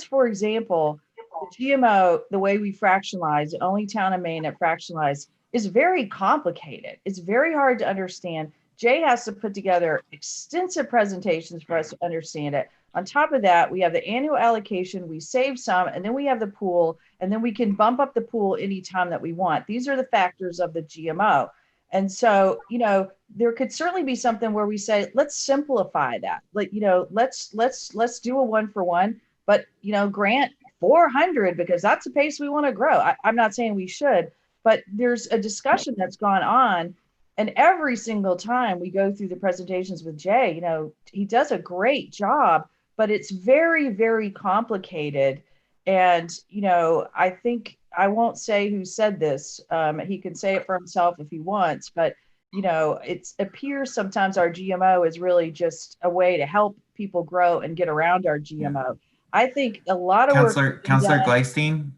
for example, the GMO, the way we fractionalize, the only town in Maine that fractionalize, is very complicated. It's very hard to understand. Jay has to put together extensive presentations for us to understand it. On top of that, we have the annual allocation, we save some, and then we have the pool, and then we can bump up the pool anytime that we want. These are the factors of the GMO. And so, there could certainly be something where we say, let's simplify that. Like, let's do a 1-for-1, but, grant 400, because that's the pace we want to grow. I'm not saying we should, but there's a discussion that's gone on. And every single time we go through the presentations with Jay, he does a great job, but it's very, very complicated. And, I think, I won't say who said this. He can say it for himself if he wants, but, it appears sometimes our GMO is really just a way to help people grow and get around our GMO. Yeah. I think a lot of Councilor Gleistein,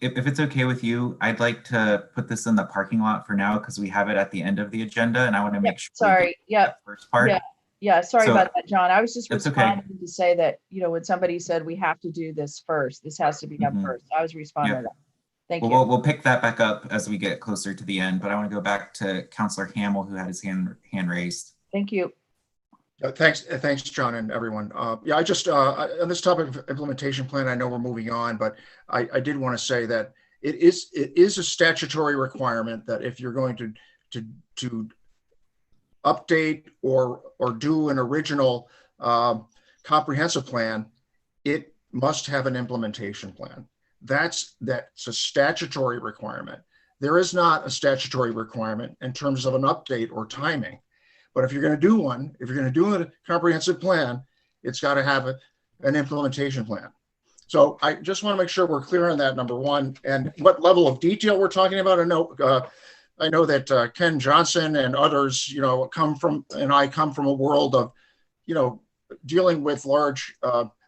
if it's okay with you, I'd like to put this in the parking lot for now, because we have it at the end of the agenda, and I want to make sure. Sorry. That first part. Yeah. Sorry about that, John. I was just responding to say that, when somebody said we have to do this first, this has to be done first. I was responding to that. Thank you. We'll pick that back up as we get closer to the end, but I want to go back to Councilor Hamel, who had his hand raised. Thank you. Thanks, John, and everyone. I just on this topic of implementation plan, I know we're moving on, but I did want to say that it is a statutory requirement that if you're going to update or do an original comprehensive plan, it must have an implementation plan. That's a statutory requirement. There is not a statutory requirement in terms of an update or timing. But if you're going to do one, if you're going to do a comprehensive plan, it's got to have an implementation plan. So I just want to make sure we're clear on that, number one, and what level of detail we're talking about. I know that Ken Johnson and others, come from a world of, dealing with large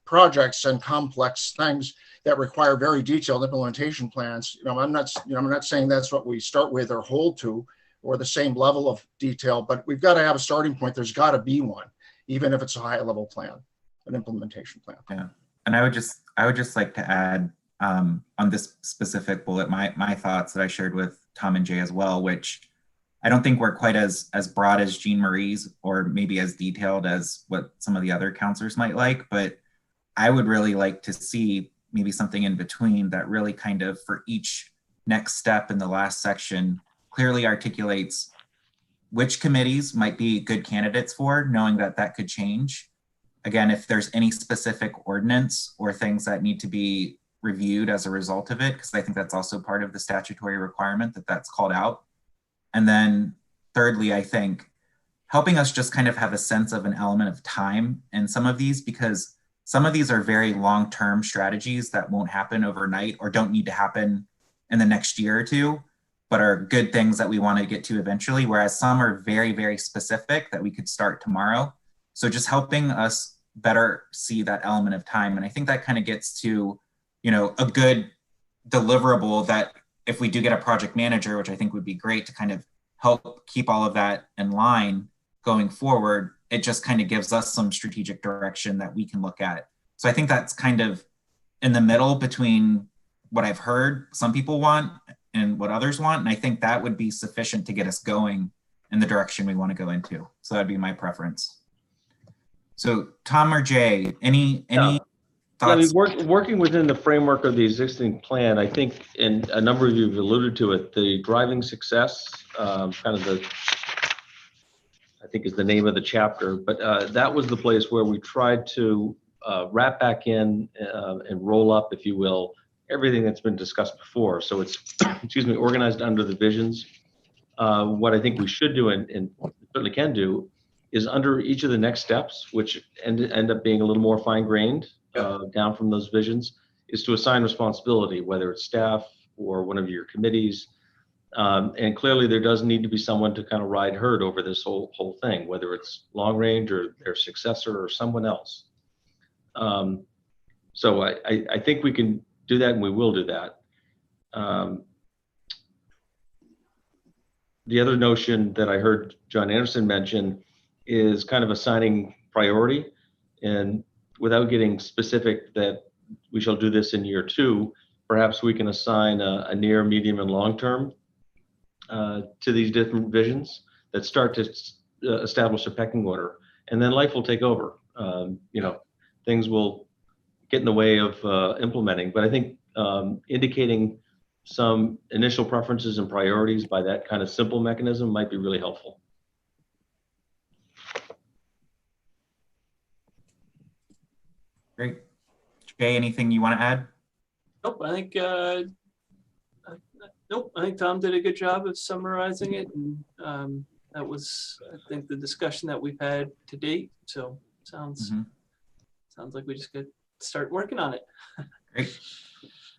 projects and complex things that require very detailed implementation plans. I'm not saying that's what we start with or hold to, or the same level of detail, but we've got to have a starting point. There's got to be one, even if it's a high level plan, an implementation plan. Yeah. And I would just like to add on this specific bullet, my thoughts that I shared with Tom and Jay as well, which I don't think we're quite as broad as Jean Marie's, or maybe as detailed as what some of the other counselors might like, but I would really like to see maybe something in between that really kind of, for each next step in the last section, clearly articulates which committees might be good candidates for, knowing that that could change. Again, if there's any specific ordinance or things that need to be reviewed as a result of it, because I think that's also part of the statutory requirement that that's called out. And then thirdly, I think helping us just kind of have a sense of an element of time in some of these, because some of these are very long-term strategies that won't happen overnight or don't need to happen in the next year or two, but are good things that we want to get to eventually, whereas some are very, very specific that we could start tomorrow. So just helping us better see that element of time. And I think that kind of gets to, a good deliverable that if we do get a project manager, which I think would be great to kind of help keep all of that in line going forward, it just kind of gives us some strategic direction that we can look at. So I think that's kind of in the middle between what I've heard some people want and what others want. And I think that would be sufficient to get us going in the direction we want to go into. So that'd be my preference. So Tom or Jay, any thoughts? Working within the framework of the existing plan, I think, and a number of you have alluded to it, the driving success, kind of I think is the name of the chapter, but that was the place where we tried to wrap back in and roll up, if you will, everything that's been discussed before. So it's, organized under the visions. What I think we should do and certainly can do is under each of the next steps, which end up being a little more fine-grained down from those visions, is to assign responsibility, whether it's staff or one of your committees. And clearly there does need to be someone to kind of ride herd over this whole thing, whether it's long range or their successor or someone else. So I think we can do that, and we will do that. The other notion that I heard John Anderson mention is kind of assigning priority, and without getting specific that we shall do this in year 2, perhaps we can assign a near, medium, and long term to these different visions that start to establish a pecking order, and then life will take over. Things will get in the way of implementing, but I think indicating some initial preferences and priorities by that kind of simple mechanism might be really helpful. Great. Jay, anything you want to add? Nope, I think Tom did a good job of summarizing it, and that was, I think, the discussion that we've had to date. So sounds like we just could start working on it. Great.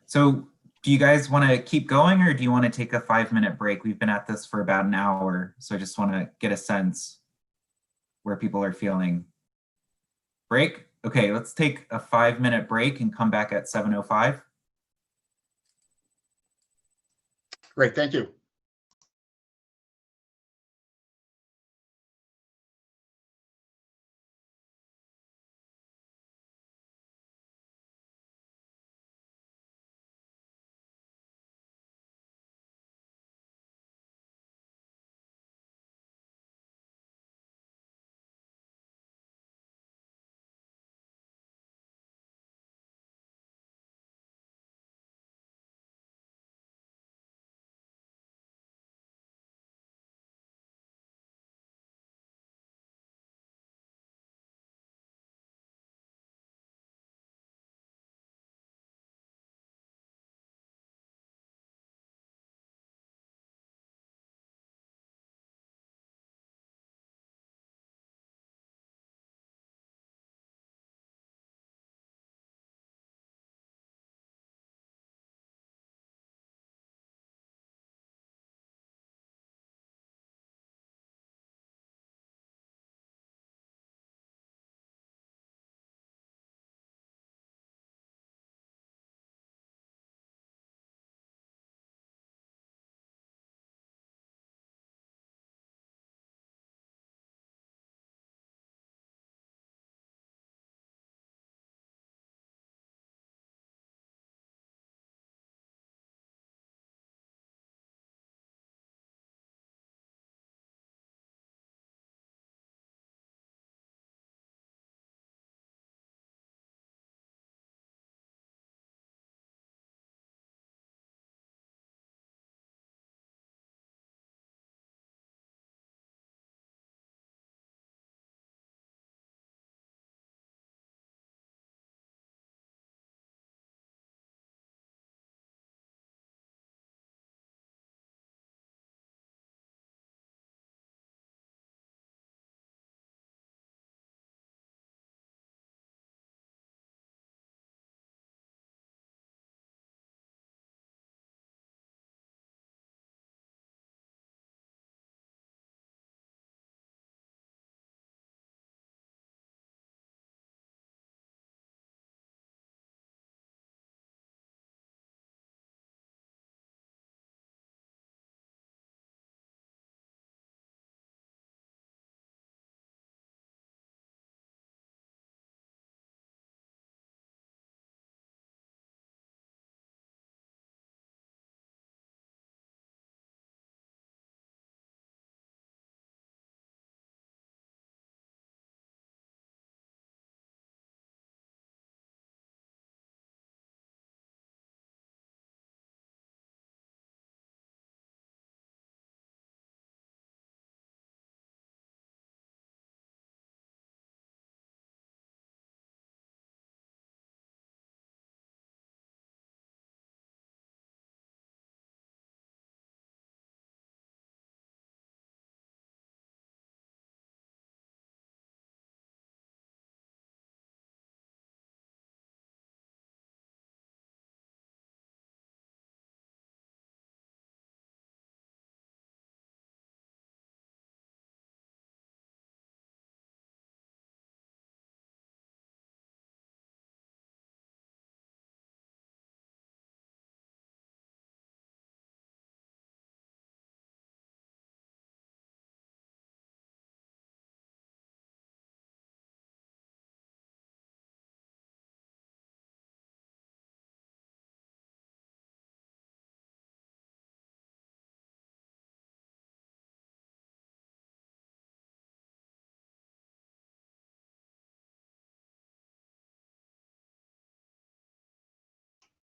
So do you guys want to keep going, or do you want to take a 5-minute break? We've been at this for about an hour, so I just want to get a sense where people are feeling. Break? Okay, let's take a 5-minute break and come back at 7:05. Great, thank you.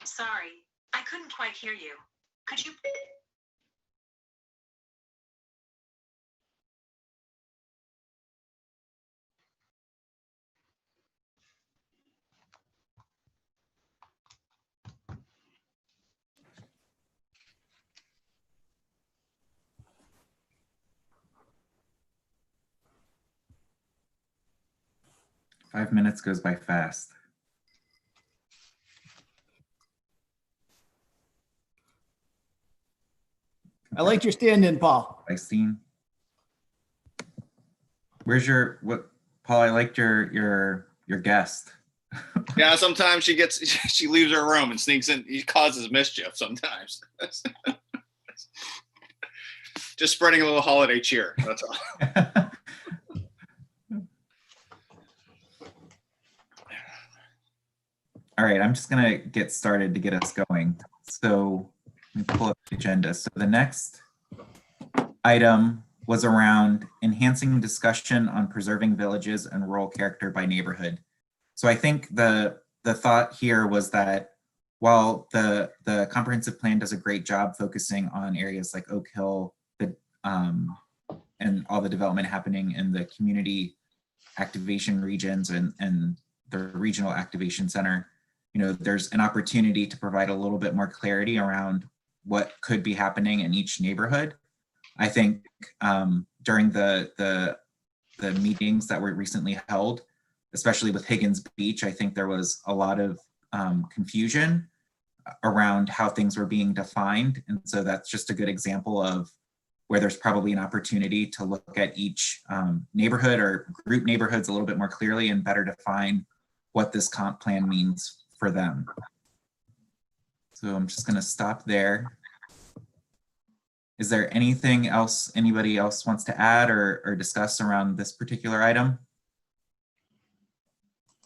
Sorry, I couldn't quite hear you. Could you? 5 minutes goes by fast. I liked your stand-in, Paul. I seen. Where's your what, Paul? I liked your guest. Yeah, sometimes she leaves her room and sneaks in. He causes mischief sometimes. Just spreading a little holiday cheer. That's all. All right, I'm just gonna get started to get us going. So let me pull up the agenda. So the next item was around enhancing discussion on preserving villages and rural character by neighborhood. So I think the thought here was that while the comprehensive plan does a great job focusing on areas like Oak Hill, and all the development happening in the community activation regions and the regional activation center, you know, there's an opportunity to provide a little bit more clarity around what could be happening in each neighborhood. I think during the meetings that were recently held, especially with Higgins Beach, I think there was a lot of confusion around how things were being defined. And so that's just a good example of where there's probably an opportunity to look at each neighborhood or group neighborhoods a little bit more clearly and better define what this comp plan means for them. So I'm just going to stop there. Is there anything else anybody else wants to add or discuss around this particular item?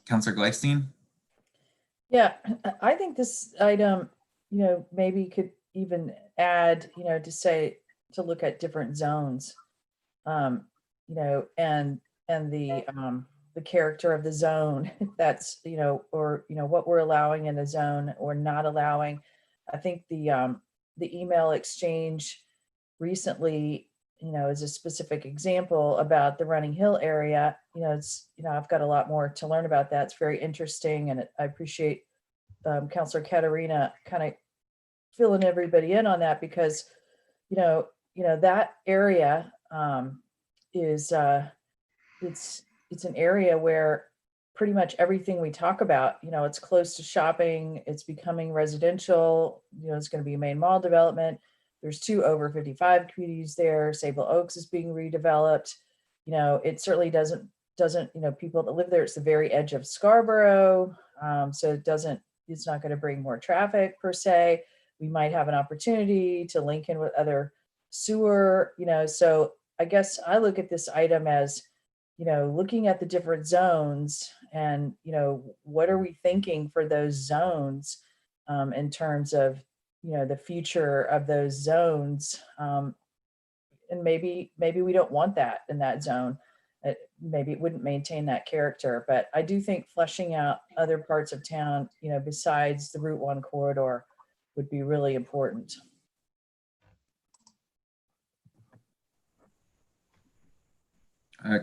Councilor Gleifstein? Yeah, I think this item, you know, maybe could even add, you know, to look at different zones, you know, and the character of the zone that's, you know, or, you know, what we're allowing in a zone or not allowing. I think the email exchange recently, you know, is a specific example about the Running Hill area. You know, it's, you know, I've got a lot more to learn about that. It's very interesting. And I appreciate Councilor Katarina kind of filling everybody in on that, because, you know, that area is, it's an area where pretty much everything we talk about, you know, it's close to shopping, it's becoming residential, you know, it's going to be a main mall development. There's 2 over 55 communities there. Sable Oaks is being redeveloped. You know, it certainly doesn't, you know, people that live there, it's the very edge of Scarborough. So it's not going to bring more traffic per se. We might have an opportunity to link in with other sewer, you know, so I guess I look at this item as, you know, looking at the different zones and, you know, what are we thinking for those zones in terms of, you know, the future of those zones. And maybe we don't want that in that zone. Maybe it wouldn't maintain that character, but I do think fleshing out other parts of town, you know, besides the Route 1 corridor would be really important.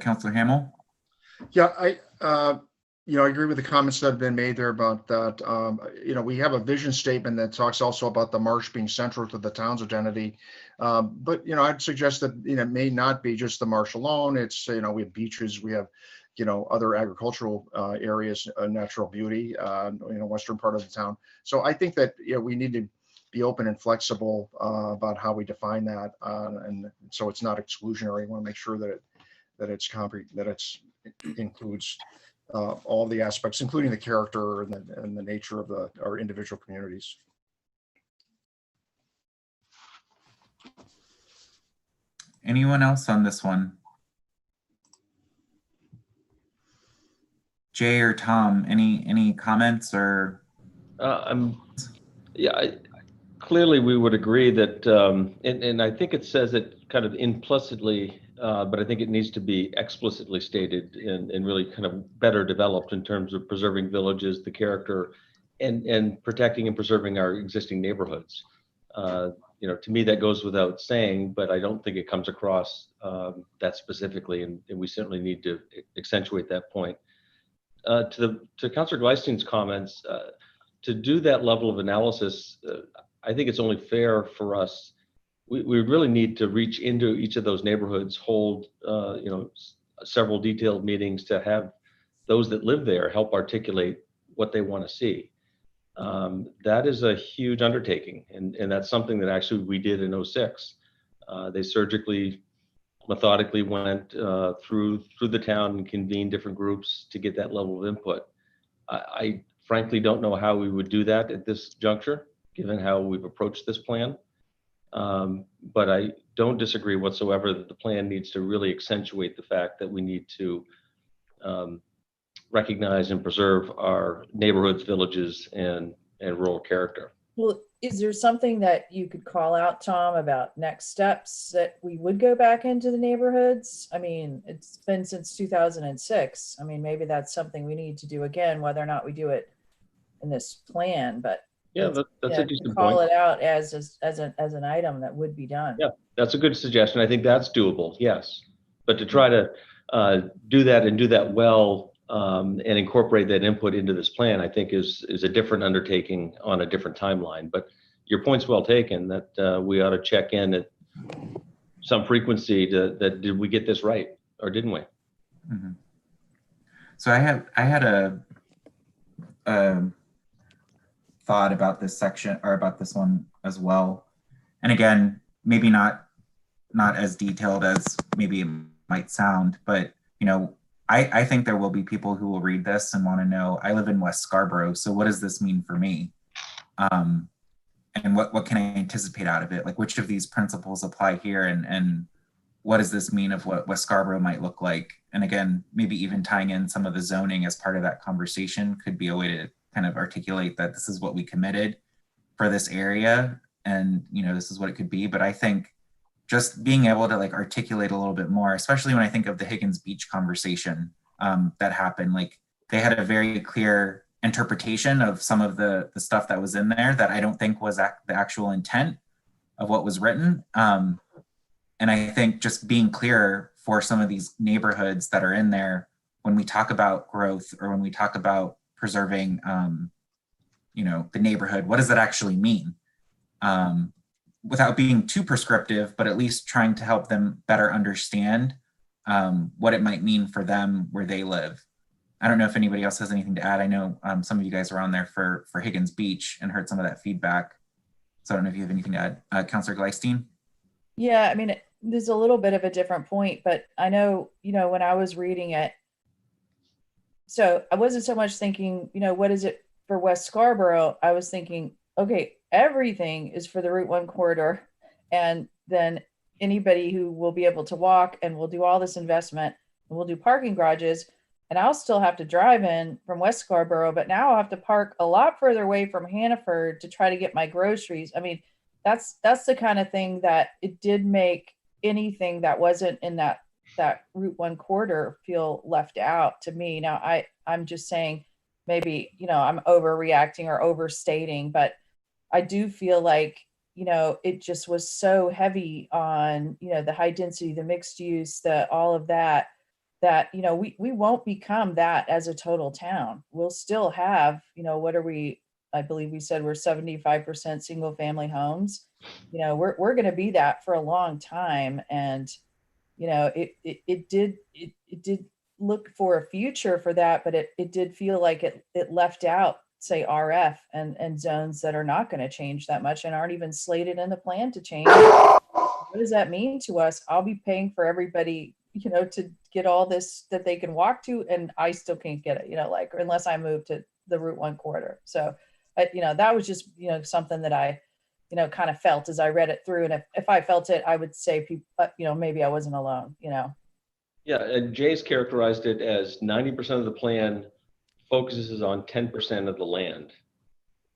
Councilor Hamel? Yeah, you know, I agree with the comments that have been made there about that. You know, we have a vision statement that talks also about the marsh being central to the town's identity. But, you know, I'd suggest that, you know, it may not be just the marsh alone. It's, you know, we have beaches, we have, you know, other agricultural areas, natural beauty, you know, western part of the town. So I think that, you know, we need to be open and flexible about how we define that. And so it's not exclusionary. We want to make sure that it includes all the aspects, including the character and the nature of our individual communities. Anyone else on this one? Jay or Tom, any comments or? Clearly we would agree that, and I think it says it kind of implicitly, but I think it needs to be explicitly stated and really kind of better developed in terms of preserving villages, the character, and protecting and preserving our existing neighborhoods. To me, that goes without saying, but I don't think it comes across that specifically, and we certainly need to accentuate that point. To Councillor Gleistein's comments, to do that level of analysis, I think it's only fair for us. We really need to reach into each of those neighborhoods, hold several detailed meetings to have those that live there help articulate what they want to see. That is a huge undertaking, and that's something that actually we did in '06. They surgically, methodically went through the town and convened different groups to get that level of input. I frankly don't know how we would do that at this juncture, given how we've approached this plan. But I don't disagree whatsoever that the plan needs to really accentuate the fact that we need to recognize and preserve our neighborhoods, villages, and rural character. Well, is there something that you could call out, Tom, about next steps that we would go back into the neighborhoods? I mean, it's been since 2006. I mean, maybe that's something we need to do again, whether or not we do it in this plan, but Yeah, that's a decent call point. it out as an item that would be done. Yeah, that's a good suggestion. I think that's doable, yes. But to try to do that and do that well and incorporate that input into this plan, I think is a different undertaking on a different timeline. But your point's well taken that we ought to check in at some frequency that did we get this right or didn't we? Mm-hmm. So I had a thought about this section or about this one as well. And again, maybe not as detailed as maybe it might sound, but I think there will be people who will read this and want to know, I live in West Scarborough, so what does this mean for me? And what can I anticipate out of it? Like, which of these principles apply here, and what does this mean of what West Scarborough might look like? And again, maybe even tying in some of the zoning as part of that conversation could be a way to kind of articulate that this is what we committed for this area, and this is what it could be. But I think just being able to articulate a little bit more, especially when I think of the Higgins Beach conversation that happened, they had a very clear interpretation of some of the stuff that was in there that I don't think was the actual intent of what was written. And I think just being clear for some of these neighborhoods that are in there, when we talk about growth or when we talk about preserving, the neighborhood, what does that actually mean? Without being too prescriptive, but at least trying to help them better understand what it might mean for them where they live. I don't know if anybody else has anything to add. I know some of you guys were on there for Higgins Beach and heard some of that feedback. So I don't know if you have anything to add. Councillor Gleistein? Yeah, I mean, there's a little bit of a different point, but I know, when I was reading it, so I wasn't so much thinking, what is it for West Scarborough? I was thinking, okay, everything is for the Route 1 corridor. And then anybody who will be able to walk, and we'll do all this investment, and we'll do parking garages, and I'll still have to drive in from West Scarborough, but now I'll have to park a lot further away from Hannaford to try to get my groceries. I mean, that's the kind of thing that it did make anything that wasn't in that Route 1 corridor feel left out to me. Now I'm just saying maybe, I'm overreacting or overstating, but I do feel like, it just was so heavy on, the high density, the mixed use, all of that, we won't become that as a total town. We'll still have, what are we, I believe we said we're 75% single family homes. We're going to be that for a long time. And, it did look for a future for that, but it did feel like it left out, say, RF and zones that are not going to change that much and aren't even slated in the plan to change. What does that mean to us? I'll be paying for everybody, to get all this that they can walk to, and I still can't get it, unless I move to the Route 1 corridor. So, that was just, something that I, kind of felt as I read it through. And if I felt it, I would say, people, maybe I wasn't alone, Yeah, and Jay's characterized it as 90% of the plan focuses on 10% of the land.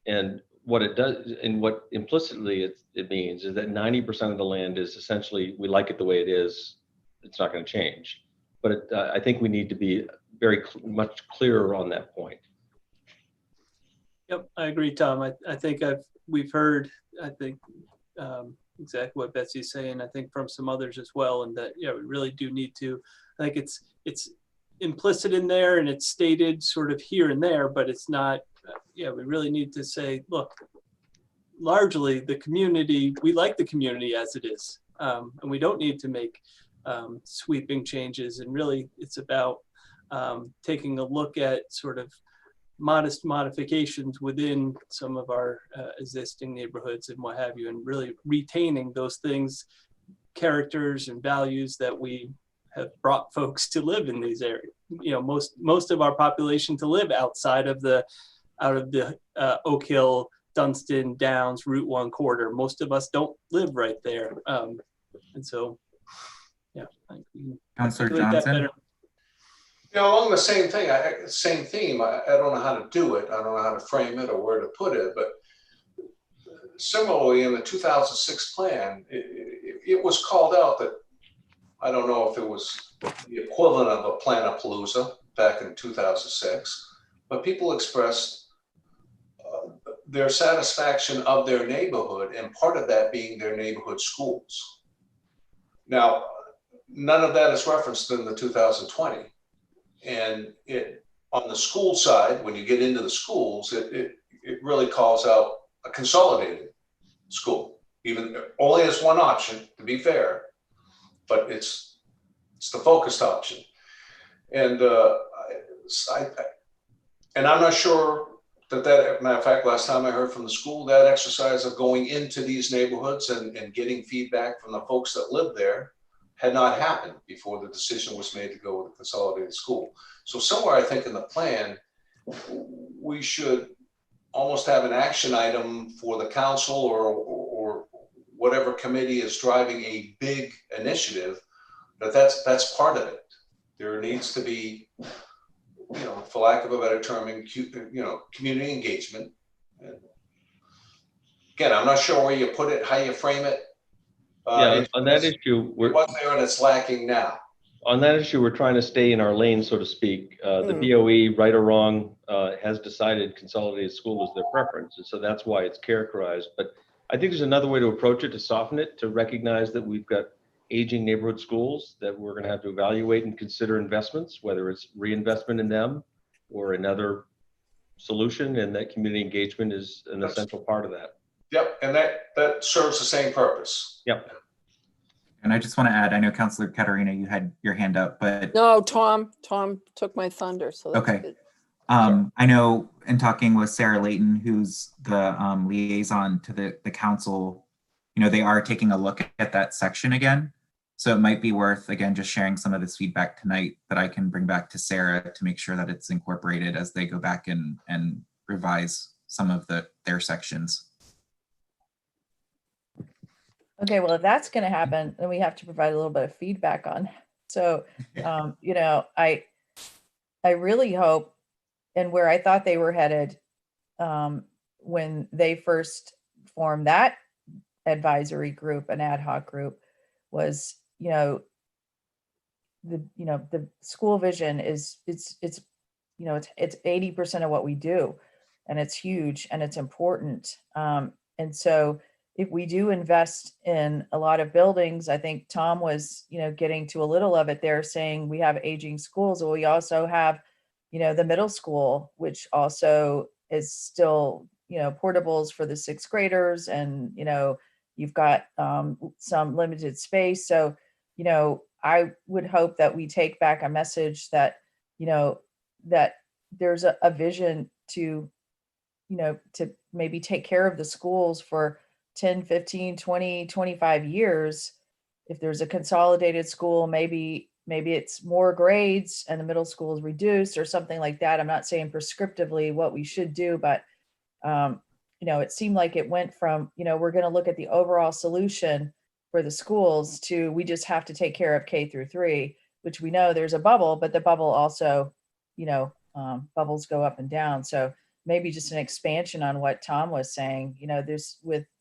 And what it does, and what implicitly it means, is that 90% of the land is essentially, we like it the way it is, it's not going to change. But I think we need to be very much clearer on that point. Yep, I agree, Tom. I think we've heard, I think, exactly what Betsy's saying, I think from some others as well, and that, yeah, we really do need to, I think it's implicit in there and it's stated sort of here and there, but it's not, yeah, we really need to say, look, largely the community, we like the community as it is, and we don't need to make sweeping changes, and really it's about taking a look at sort of modest modifications within some of our existing neighborhoods and what have you, and really retaining those things, characters and values that we have brought folks to live in these areas. You know, most of our population to live outside of the Oak Hill, Dunstan, Downs, Route 1 corridor. Most of us don't live right there, and so yeah, I think we can Councillor articulate that Johnson. better. You know, along the same thing, same theme, I don't know how to do it. I don't know how to frame it or where to put it, but similarly in the 2006 plan, it was called out that, I don't know if it was the equivalent of a Planapalooza back in 2006, but people expressed their satisfaction of their neighborhood, and part of that being their neighborhood schools. Now, none of that is referenced in the 2020. And on the school side, when you get into the schools, it really calls out a consolidated school, even only as one option, to be fair, but it's the focused option. And I'm not sure that matter of fact, last time I heard from the school, that exercise of going into these neighborhoods and getting feedback from the folks that live there had not happened before the decision was made to go with a consolidated school. So somewhere I think in the plan, we should almost have an action item for the council or whatever committee is driving a big initiative, that's part of it. There needs to be, you know, for lack of a better term, community engagement. And again, I'm not sure where you put it, how you frame it. Yeah, on that issue, what's there and it's lacking now. On that issue, we're trying to stay in our lane, so to speak. The BOE, right or wrong, has decided consolidated school is their preference, and so that's why it's characterized. But I think there's another way to approach it, to soften it, to recognize that we've got aging neighborhood schools that we're going to have to evaluate and consider investments, whether it's reinvestment in them or another solution, and that community engagement is an essential part of that. Yep, and that serves the same purpose. Yep. And I just want to add, I know Councillor Katarina, you had your hand up, but No, Tom took my thunder, so that's okay. good. I know in talking with Sarah Layton, who's the liaison to the council, you know, they are taking a look at that section again. So it might be worth, again, just sharing some of this feedback tonight that I can bring back to Sarah to make sure that it's incorporated as they go back and revise some of their sections. Okay, well, if that's going to happen, then we have to provide a little bit of feedback on. So, you know, I really hope, and where I thought they were headed when they first formed that advisory group, an ad hoc group, was, you know, the school vision is it's 80% of what we do, and it's huge and it's important. And so if we do invest in a lot of buildings, I think Tom was, you know, getting to a little of it there, saying we have aging schools. Well, we also have, you know, the middle school, which also is still, you know, portables for the sixth graders, and, you know, you've got some limited space. So, you know, I would hope that we take back a message that, you know, that there's a vision to, you know, to maybe take care of the schools for 10, 15, 20, 25 years. If there's a consolidated school, maybe it's more grades and the middle school is reduced or something like that. I'm not saying prescriptively what we should do, but you know, it seemed like it went from, you know, we're going to look at the overall solution for the schools to, we just have to take care of K-3, which we know there's a bubble, but the bubble also, you know, bubbles go up and down. So maybe just an expansion on what Tom was saying, you know,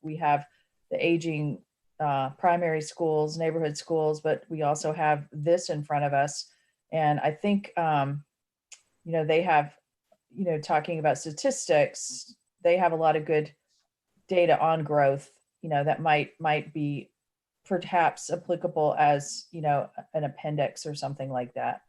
we have the aging primary schools, neighborhood schools, but we also have this in front of us. And I think, you know, they have talking about statistics, they have a lot of good data on growth, that might be perhaps applicable as, an appendix or something like that.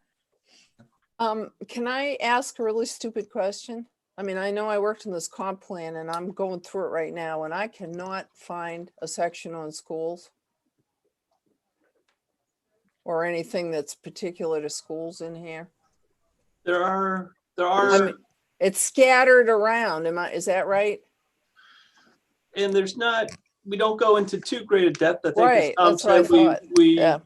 Can I ask a really stupid question? I mean, I know I worked in this comp plan and I'm going through it right now and I cannot find a section on schools or anything that's particular to schools in here. There are, I mean, it's scattered around. Is that right? and there's not, we don't go into too great a depth. I think, Right, as Tom that's what I said, thought. we Yeah.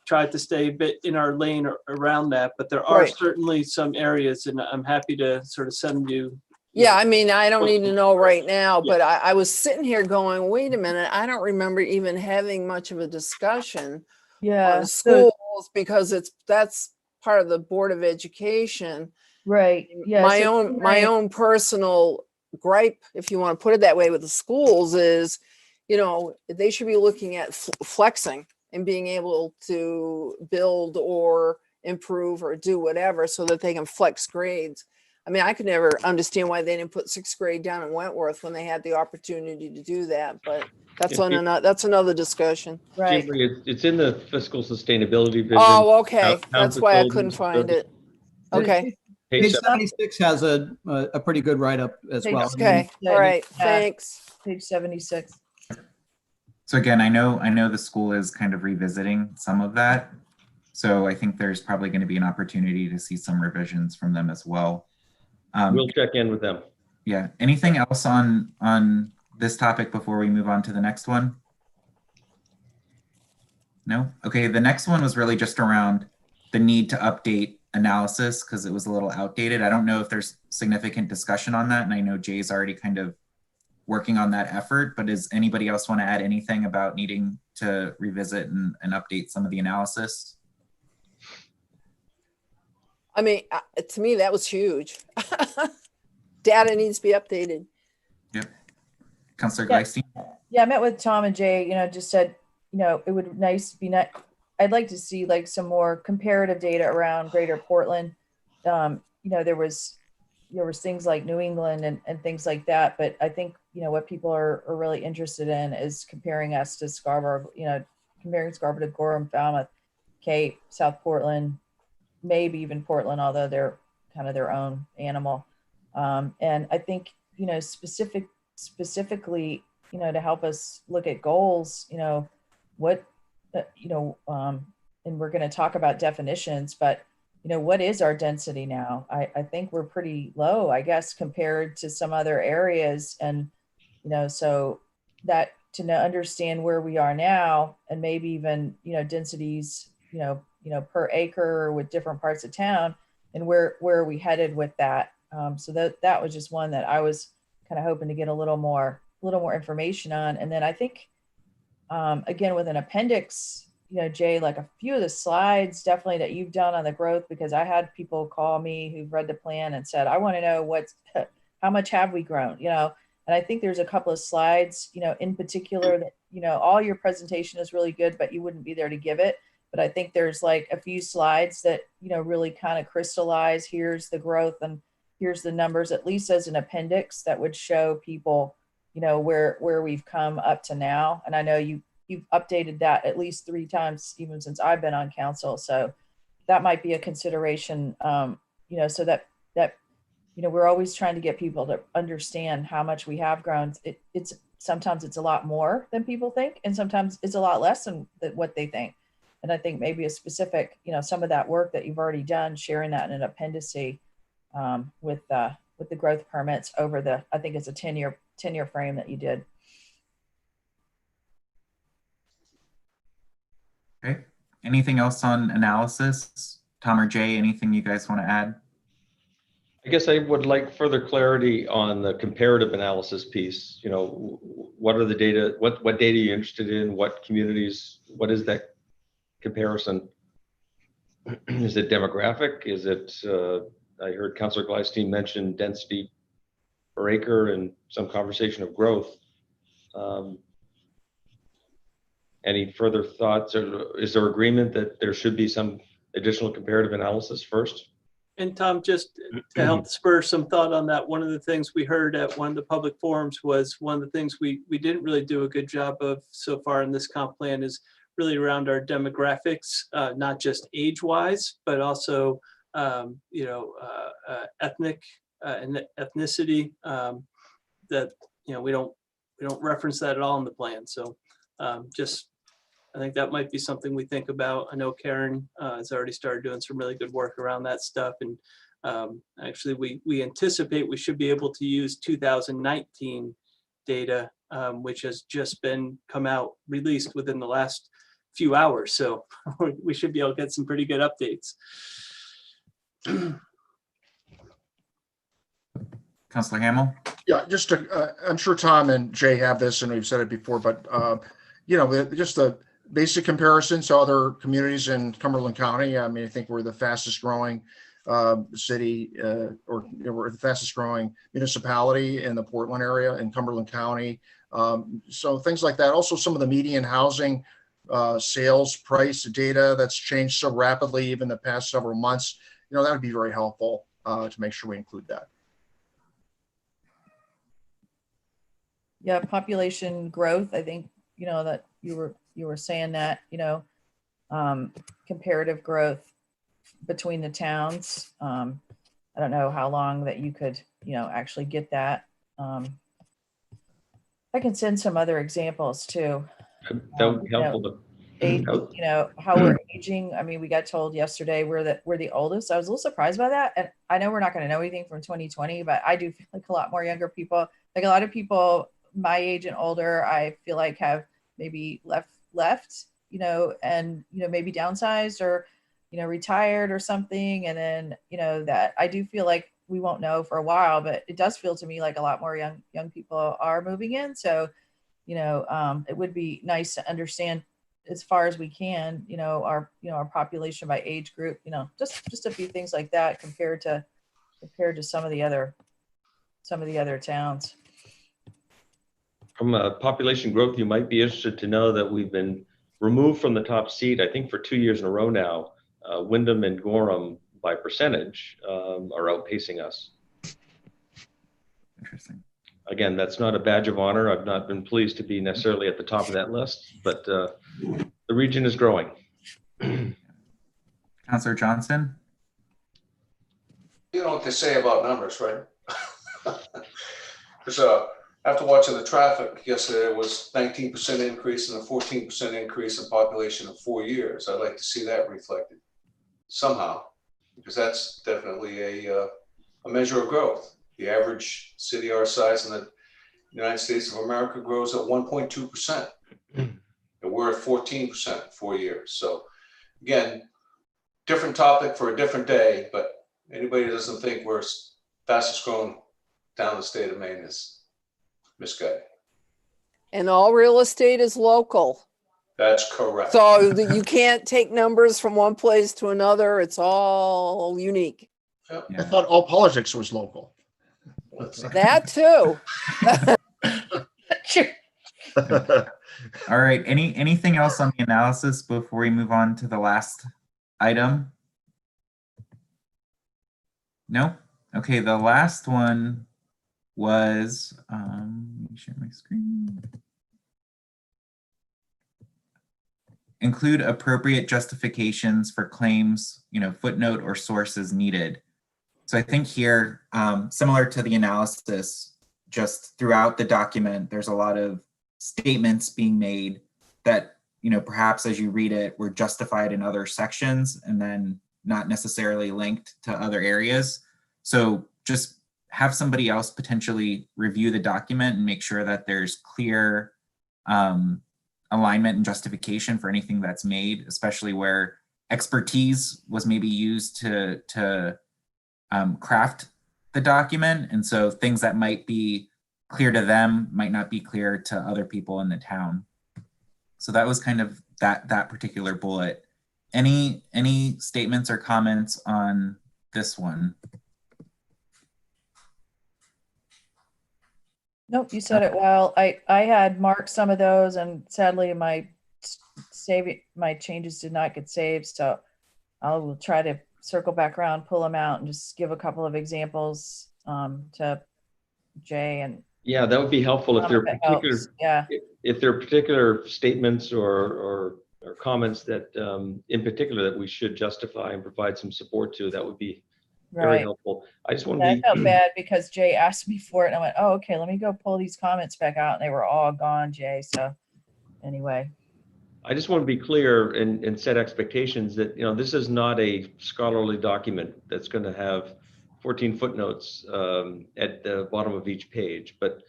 tried to stay a bit in our lane around that, but there are Right. certainly some areas, and I'm happy to sort of send you. Yeah, I mean, I don't need to know right now, Yeah. but I was sitting here going, wait a minute, I don't remember even having much of a discussion Yeah. on schools because that's part of the Board of Education. Right. Yeah. My so own personal gripe, if you want to put it that way, with the schools is, they should be looking at flexing and being able to build or improve or do whatever so that they can flex grades. I mean, I could never understand why they didn't put sixth grade down in Wentworth when they had the opportunity to do that, but that's another discussion. Right. It's in the fiscal sustainability vision. Oh, okay. Town That's why I facilities, couldn't find it. But Okay. Page seven. 76 has a pretty good write-up as Page well. Okay. All right. Thanks. Page 76. So again, I know the school is kind of revisiting some of that. So I think there's probably going to be an opportunity to see some revisions from them as well. We'll check in with them. Yeah. Anything else on this topic before we move on to the next one? No? Okay, the next one was really just around the need to update analysis because it was a little outdated. I don't know if there's significant discussion on that, and I know Jay's already kind of working on that effort, but does anybody else want to add anything about needing to revisit and update some of the analysis? I mean, to me, that was huge. Data needs to be updated. Yep. Councilor Yeah. Gleisten? Yeah, I met with Tom and Jay, just said, it would be nice. I'd like to see like some more comparative data around Greater Portland. There was things like New England and things like that, but I think, what people are really interested in is comparing us to Scarborough, comparing Scarborough to Gorham, Falmouth, Cape, South Portland, maybe even Portland, although they're kind of their own animal. And I think, specifically, to help us look at goals, what, and we're going to talk about definitions, but, what is our density now? I think we're pretty low, I guess, compared to some other areas. And, so that to understand where we are now and maybe even, densities, per acre with different parts of town and where are we headed with that? So that was just one that I was kind of hoping to get a little more information on. And then I think, again, with an appendix, Jay, like a few of the slides definitely that you've done on the growth, because I had people call me who've read the plan and said, I want to know how much have we grown, and I think there's a couple of slides, in particular that, all your presentation is really good, but you wouldn't be there to give it. But I think there's like a few slides that, really kind of crystallize, here's the growth and here's the numbers, at least as an appendix that would show people, where we've come up to now. And I know you've updated that at least 3 times, even since I've been on council. So that might be a consideration, so that, we're always trying to get people to understand how much we have grown. It's sometimes it's a lot more than people think, and sometimes it's a lot less than what they think. And I think maybe a specific, some of that work that you've already done, sharing that in an appendice with the growth permits over I think it's a 10-year frame that you did. Okay. Anything else on analysis? Tom or Jay, anything you guys want to add? I guess I would like further clarity on the comparative analysis piece. What are the data? What data are you interested in? What communities? What is that comparison? Is it demographic? Is it? I heard Councilor Gleisten mention density per acre and some conversation of growth. Any further thoughts, or is there agreement that there should be some additional comparative analysis first? And Tom, just to help spur some thought on that, one of the things we heard at one of the public forums was one of the things we didn't really do a good job of so far in this comp plan is really around our demographics, not just age-wise, but also, ethnic and ethnicity. That we don't reference that at all in the plan. So just I think that might be something we think about. I know Karen has already started doing some really good work around that stuff. And actually, we anticipate we should be able to use 2019 data, which has just been released within the last few hours. So we should be able to get some pretty good updates. Councillor Hamel? Yeah, just to, I'm sure Tom and Jay have this and we've said it before, but just a basic comparison to other communities in Cumberland County. I mean, I think we're the fastest growing city we're the fastest growing municipality in the Portland area in Cumberland County. So things like that. Also, some of the median housing sales price data that's changed so rapidly even the past several months, that would be very helpful to make sure we include that. Yeah, population growth. I think, that you were saying that, comparative growth between the towns. I don't know how long that you could, actually get that. I can send some other examples too. That would be helpful to. How we're aging. I mean, we got told yesterday we're the oldest. I was a little surprised by that. And I know we're not going to know anything from 2020, but I do feel like a lot more younger people, like a lot of people my age and older, I feel like have maybe left, and, maybe downsized or, retired or something. And then, that I do feel like we won't know for a while, but it does feel to me like a lot more young people are moving in. So, it would be nice to understand as far as we can, our population by age group, just a few things like that compared to some of the other towns. From a population growth, you might be interested to know that we've been removed from the top seat, I think for 2 years in a row now. Wyndham and Gorham by percentage are outpacing us. Interesting. Again, that's not a badge of honor. I've not been pleased to be necessarily at the top of that list, but the region is growing. Councillor Johnson? You know what they say about numbers, right? Because after watching the traffic yesterday, it was 19% increase and a 14% increase in population in 4 years. I'd like to see that reflected somehow, because that's definitely a measure of growth. The average city our size in the United States of America grows at 1.2%. And we're at 14% in 4 years. So again, different topic for a different day, but anybody who doesn't think we're fastest growing down the state of Maine is misguided. And all real estate is local. That's correct. So you can't take numbers from one place to another. It's all unique. Yep. I thought all politics was local. That too. All right. Anything else on the analysis before we move on to the last item? No? Okay, the last one was, let me share my screen. Include appropriate justifications for claims, footnote or sources needed. So I think here, similar to the analysis, just throughout the document, there's a lot of statements being made that, perhaps as you read it, were justified in other sections and then not necessarily linked to other areas. So just have somebody else potentially review the document and make sure that there's clear alignment and justification for anything that's made, especially where expertise was maybe used to craft the document. And so things that might be clear to them might not be clear to other people in the town. So that was kind of that particular bullet. Any statements or comments on this one? Nope, you said it well. I had marked some of those, and sadly my changes did not get saved. So I will try to circle back around, pull them out, and just give a couple of examples to Jay and Yeah, that would be helpful if Tom there are if it particular, helps. Yeah, if there are particular statements or comments that in particular that we should justify and provide some support to, that would be very right. helpful. I just want Yeah, I to felt be, bad because Jay asked me for it, and I went, "Oh, okay, let me go pull these comments back out," and they were all gone, Jay. So anyway, I just want to be clear and set expectations that, this is not a scholarly document that's going to have 14 footnotes at the bottom of each page. But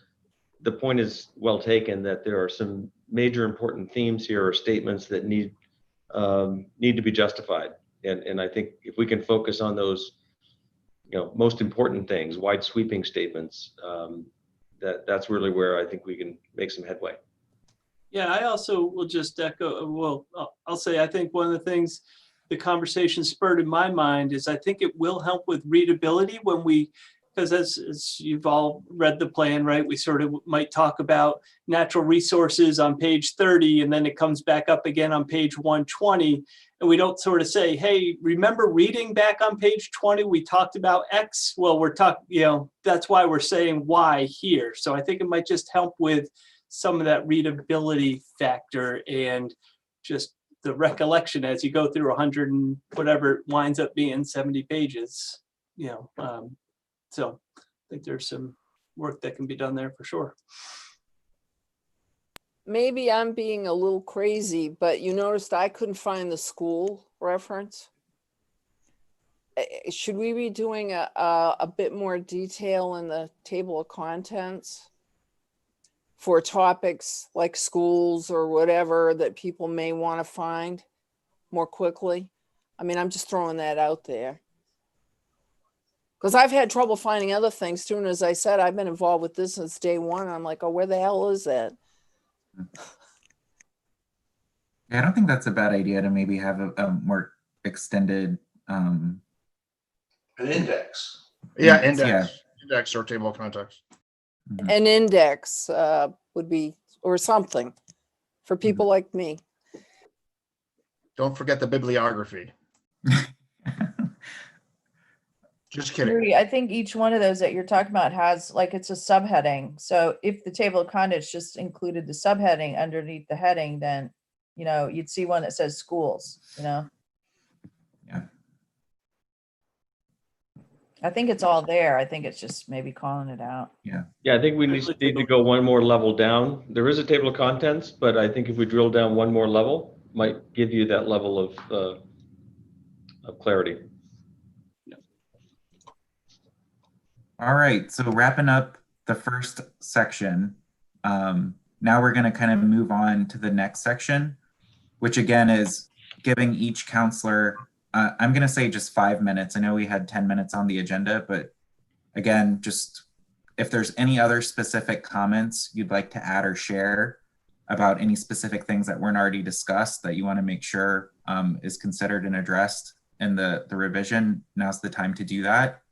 the point is well taken that there are some major important themes here or statements that need to be justified. And I think if we can focus on those, most important things, wide sweeping statements, that's really where I think we can make some headway. Yeah, I also will just echo, well, I'll say, I think one of the things the conversation spurred in my mind is I think it will help with readability when we, because as you've all read the plan, right, we sort of might talk about natural resources on page 30, and then it comes back up again on page 120. And we don't sort of say, hey, remember reading back on page 20, we talked about X? Well, we're talking, that's why we're saying Y here. So I think it might just help with some of that readability factor and just the recollection as you go through 100 and whatever it winds up being 70 pages, so I think there's some work that can be done there for sure. Maybe I'm being a little crazy, but you noticed I couldn't find the school reference. Should we be doing a bit more detail in the table of contents for topics like schools or whatever that people may want to find more quickly? I mean, I'm just throwing that out there. Because I've had trouble finding other things too. And as I said, I've been involved with this since day one. I'm like, oh, where the hell is that? Yeah, I don't think that's a bad idea to maybe have a more extended An index. Yeah, Yeah. index or table of contents. Mhm. An index would be, or something for people like me. Don't forget the bibliography. Just kidding. Yuri, I think each one of those that you're talking about has it's a subheading. So if the table of contents just included the subheading underneath the heading, then you'd see one that says schools. Yeah. I think it's all there. I think it's just maybe calling it out. Yeah, I think we need to go one more level down. There is a table of contents, but I think if we drill down one more level, might give you that level of clarity. All right, so wrapping up the first section, now we're going to kind of move on to the next section, which again is giving each counselor, I'm going to say just 5 minutes. I know we had 10 minutes on the agenda, but again, just if there's any other specific comments you'd like to add or share about any specific things that weren't already discussed that you want to make sure is considered and addressed in the revision, now's the time to do that.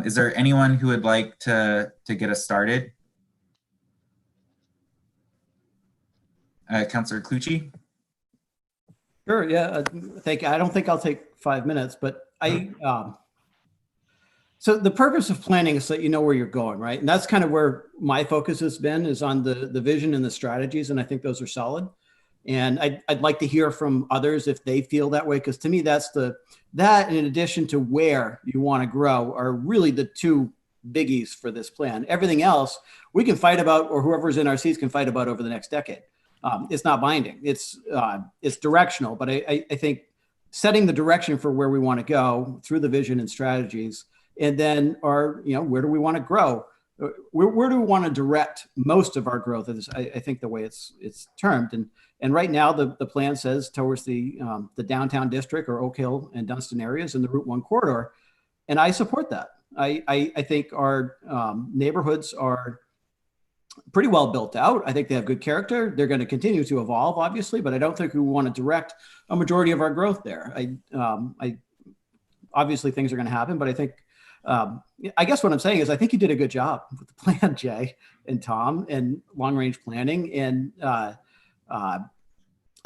Is there anyone who would like to get us started? Councillor Clucci? Sure, yeah, thank you. I don't think I'll take 5 minutes, but so the purpose of planning is so that you know where you're going, right? And that's kind of where my focus has been, is on the vision and the strategies, and I think those are solid. And I'd like to hear from others if they feel that way, because to me, that in addition to where you want to grow are really the two biggies for this plan. Everything else we can fight about, or whoever's in our seats can fight about over the next decade. It's not binding. It's directional, but I think setting the direction for where we want to go through the vision and strategies, and then where do we want to grow? Where do we want to direct most of our growth? Is I think the way it's termed, and right now the plan says towards the downtown district or Oak Hill and Dunstan areas in the Route 1 corridor, and I support that. I think our neighborhoods are pretty well built out. I think they have good character. They're going to continue to evolve, obviously, but I don't think we want to direct a majority of our growth there. I obviously things are going to happen, but I think I guess what I'm saying is I think you did a good job with the plan, Jay and Tom, and long range planning. And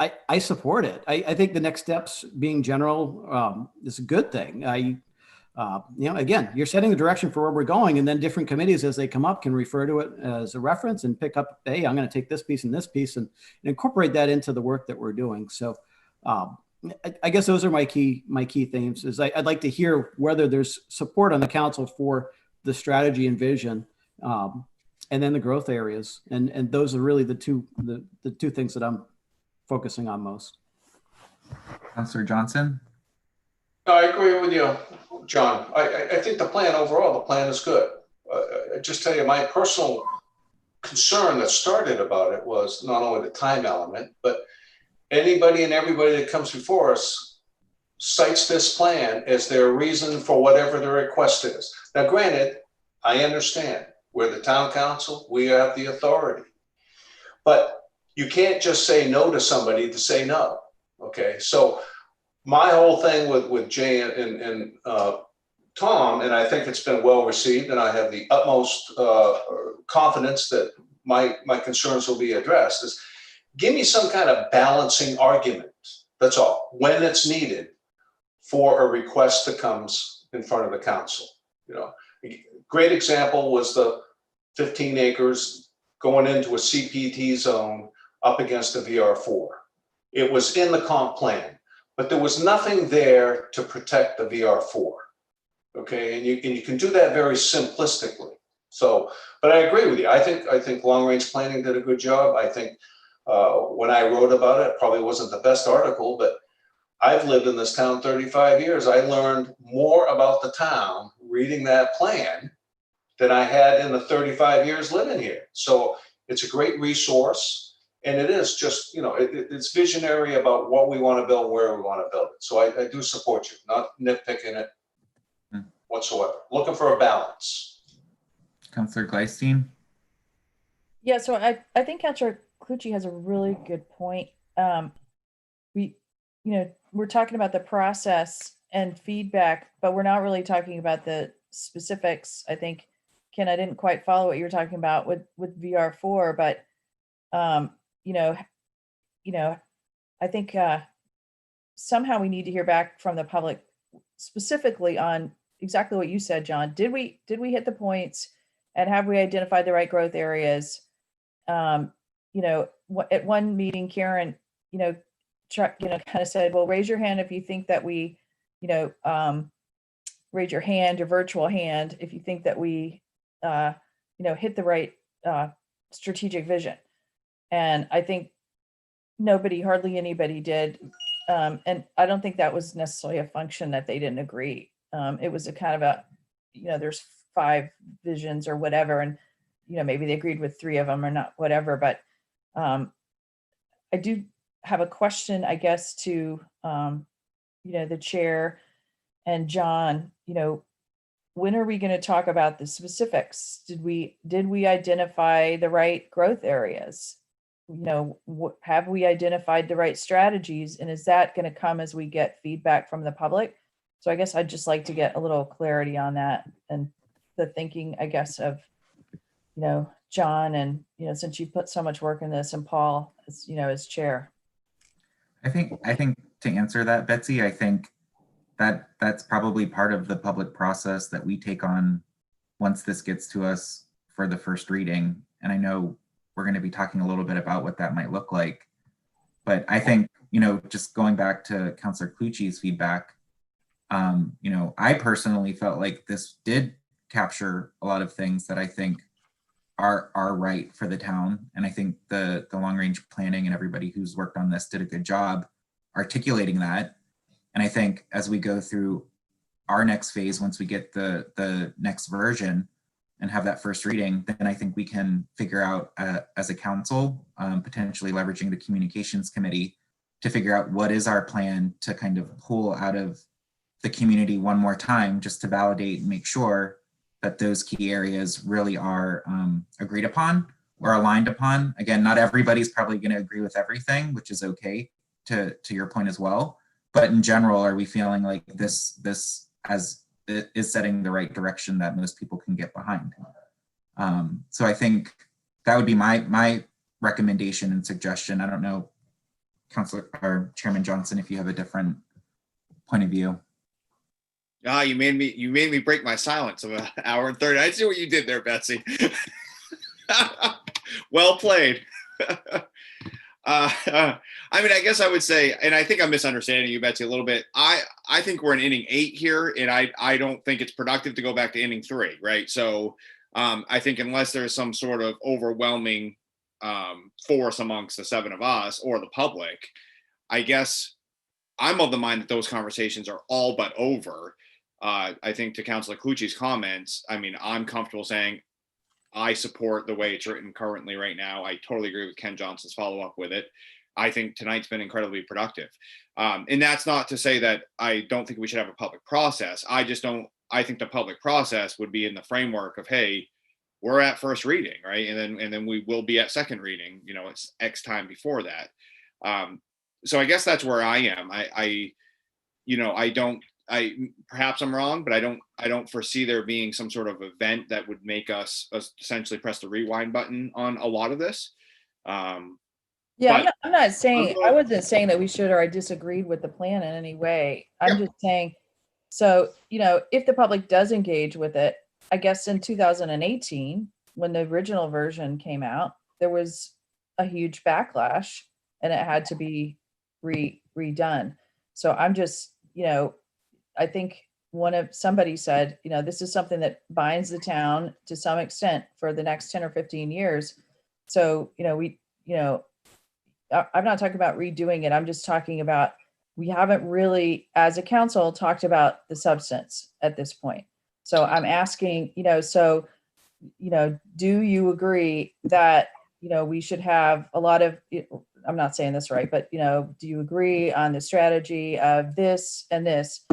I support it. I think the next steps being general is a good thing. Again, you're setting the direction for where we're going, and then different committees as they come up can refer to it as a reference and pick up, hey, I'm going to take this piece and this piece and incorporate that into the work that we're doing. So I guess those are my key themes. Is I'd like to hear whether there's support on the council for the strategy and vision, and then the growth areas, and those are really the two things that I'm focusing on most. Councillor Johnson? No, I agree with you, John. I think the plan is good. I just tell you, my personal concern that started about it was not only the time element, but anybody and everybody that comes before us cites this plan as their reason for whatever the request is. Now, granted, I understand we're the town council, we have the authority, but you can't just say no to somebody to say no. Okay, so my whole thing with Jay and Tom, and I think it's been well received, and I have the utmost confidence that my concerns will be addressed, is give me some kind of balancing argument. That's all, when it's needed for a request that comes in front of the council. You know, great example was the 15 acres going into a CPT zone up against a VR4. It was in the comp plan, but there was nothing there to protect the VR4. Okay, and you can do that very simplistically. So, but I agree with you. I think long range planning did a good job. I think when I wrote about it, probably wasn't the best article, but I've lived in this town 35 years. I learned more about the town reading that plan than I had in the 35 years living here. So it's a great resource, and it is just, it's visionary about what we want to build, where we want to build it. So I do support you, not nitpicking it whatsoever. Looking for a balance. Councillor Gleisten? Yeah, so I think Councillor Clucci has a really good point. We're talking about the process and feedback, but we're not really talking about the specifics. I think, Ken, I didn't quite follow what you were talking about with VR4, but I think somehow we need to hear back from the public specifically on exactly what you said, John. Did we hit the points, and have we identified the right growth areas? At one meeting, Karen, kind of said, well, raise your hand if you think that we, raise your hand, your virtual hand, if you think that we, hit the right strategic vision. And I think hardly anybody did. And I don't think that was necessarily a function that they didn't agree. It was a kind of there's 5 visions or whatever, and maybe they agreed with 3 of them or not, whatever. But I do have a question, I guess, to the chair and John. When are we going to talk about the specifics? Did we identify the right growth areas? Have we identified the right strategies, and is that going to come as we get feedback from the public? So I guess I'd just like to get a little clarity on that, and the thinking, I guess, of John, and since you put so much work in this, and Paul as chair. I think to answer that, Betsy, I think that's probably part of the public process that we take on once this gets to us for the first reading. And I know we're going to be talking a little bit about what that might look like. But I think, just going back to Councillor Clucci's feedback, I personally felt like this did capture a lot of things that I think are right for the town. And I think the long range planning and everybody who's worked on this did a good job articulating that. And I think as we go through our next phase, once we get the next version and have that first reading, then I think we can figure out as a council, potentially leveraging the communications committee, to figure out what is our plan to kind of pull out of the community one more time, just to validate and make sure that those key areas really are agreed upon or aligned upon. Again, not everybody's probably going to agree with everything, which is okay, to your point as well. But in general, are we feeling like this is setting the right direction that most people can get behind? So I think that would be my recommendation and suggestion. I don't know, Councilor or Chairman Johnson, if you have a different point of view. Ah, you made me break my silence of an hour and 30. I see what you did there, Betsy. Well played. I mean, I guess I would say, and I think I'm misunderstanding you, Betsy, a little bit. I think we're in inning 8 here, and I don't think it's productive to go back to inning 3, right? So I think unless there's some sort of overwhelming force amongst the 7 of us or the public, I guess I'm of the mind that those conversations are all but over. I think to Councilor Clucci's comments, I mean, I'm comfortable saying I support the way it's written currently right now. I totally agree with Ken Johnson's follow-up with it. I think tonight's been incredibly productive. And that's not to say that I don't think we should have a public process. I think the public process would be in the framework of, hey, we're at first reading, right? And then we will be at second reading, you know, it's X time before that. So I guess that's where I am. Perhaps I'm wrong, but I don't foresee there being some sort of event that would make us essentially press the rewind button on a lot of this. Yeah, I'm not saying, I wasn't saying that we should, or I disagreed with the plan in any way. I'm just saying, so, you know, if the public does engage with it, I guess in 2018, when the original version came out, there was a huge backlash and it had to be redone. So I'm just, you know, I think somebody said, you know, this is something that binds the town to some extent for the next 10 or 15 years. So, I'm not talking about redoing it. I'm just talking about, we haven't really, as a council, talked about the substance at this point. So I'm asking, do you agree that, we should have a lot of, I'm not saying this right, but, do you agree on the strategy of this and this,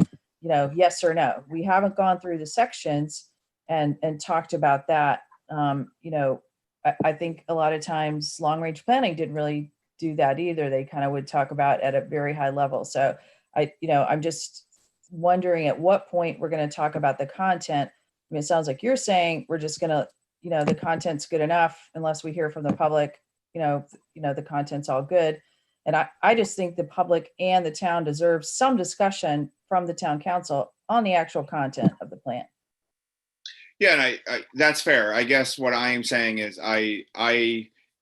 yes or no? We haven't gone through the sections and talked about that. I think a lot of times long range planning didn't really do that either. They kind of would talk about at a very high level. So I'm just wondering at what point we're going to talk about the content. I mean, it sounds like you're saying we're just going to, the content's good enough unless we hear from the public, the content's all good. And I just think the public and the town deserve some discussion from the town council on the actual content of the plan. Yeah, and I that's fair. I guess what I am saying is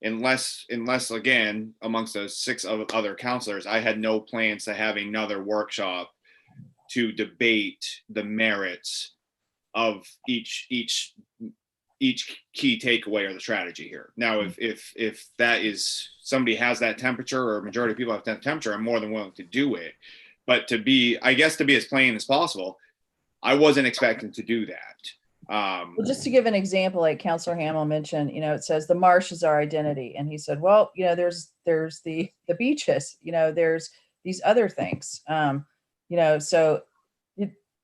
unless again, amongst the 6 other counselors, I had no plans to have another workshop to debate the merits of each key takeaway or the strategy here. Now, if that is, somebody has that temperature or a majority of people have that temperature, I'm more than willing to do it. But to be as plain as possible, I wasn't expecting to do that. Well, just to give an example, like Councilor Hamill mentioned, it says the marsh is our identity. And he said, well, there's the beaches, there's these other things, so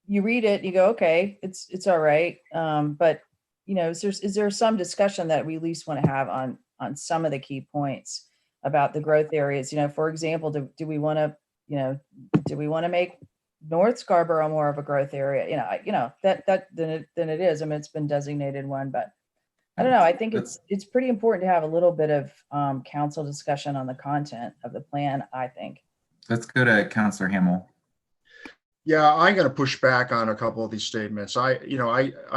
you read it, you go, okay, it's all right. But, is there some discussion that we at least want to have on some of the key points about the growth areas? For example, do we want to make North Scarborough more of a growth area, than it is. I mean, it's been designated one, but I don't know. I think it's pretty important to have a little bit of council discussion on the content of the plan, I think. Let's go to Councilor Hamill. Yeah, I'm going to push back on a couple of these statements. I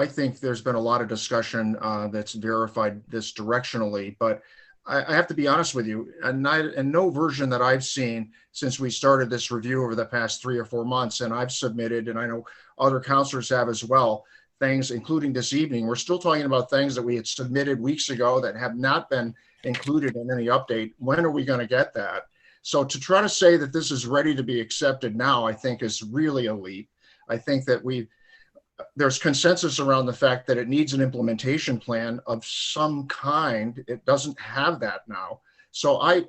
think there's been a lot of discussion that's verified this directionally, but I have to be honest with you, and no version that I've seen since we started this review over the past 3 or 4 months, and I've submitted, and I know other counselors have as well, things, including this evening. We're still talking about things that we had submitted weeks ago that have not been included in any update. When are we going to get that? So to try to say that this is ready to be accepted now, I think is really a leap. I think that there's consensus around the fact that it needs an implementation plan of some kind. It doesn't have that now. So I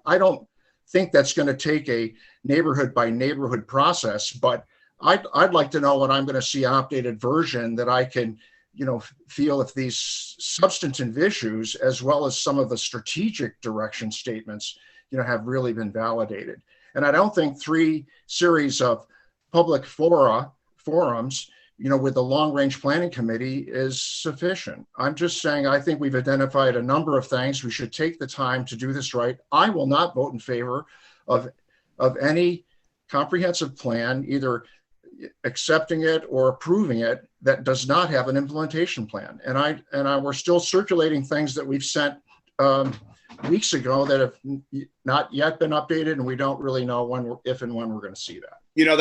don't think that's going to take a neighborhood by neighborhood process, but I'd like to know when I'm going to see an updated version that I can, feel if these substantive issues, as well as some of the strategic direction statements, have really been validated. And I don't think 3 series of public forums, with the long range planning committee is sufficient. I'm just saying, I think we've identified a number of things. We should take the time to do this right. I will not vote in favor of any comprehensive plan, either accepting it or approving it, that does not have an implementation plan. And we're still circulating things that we've sent weeks ago that have not yet been updated, and we don't really know when, if and when we're going to see that. You know,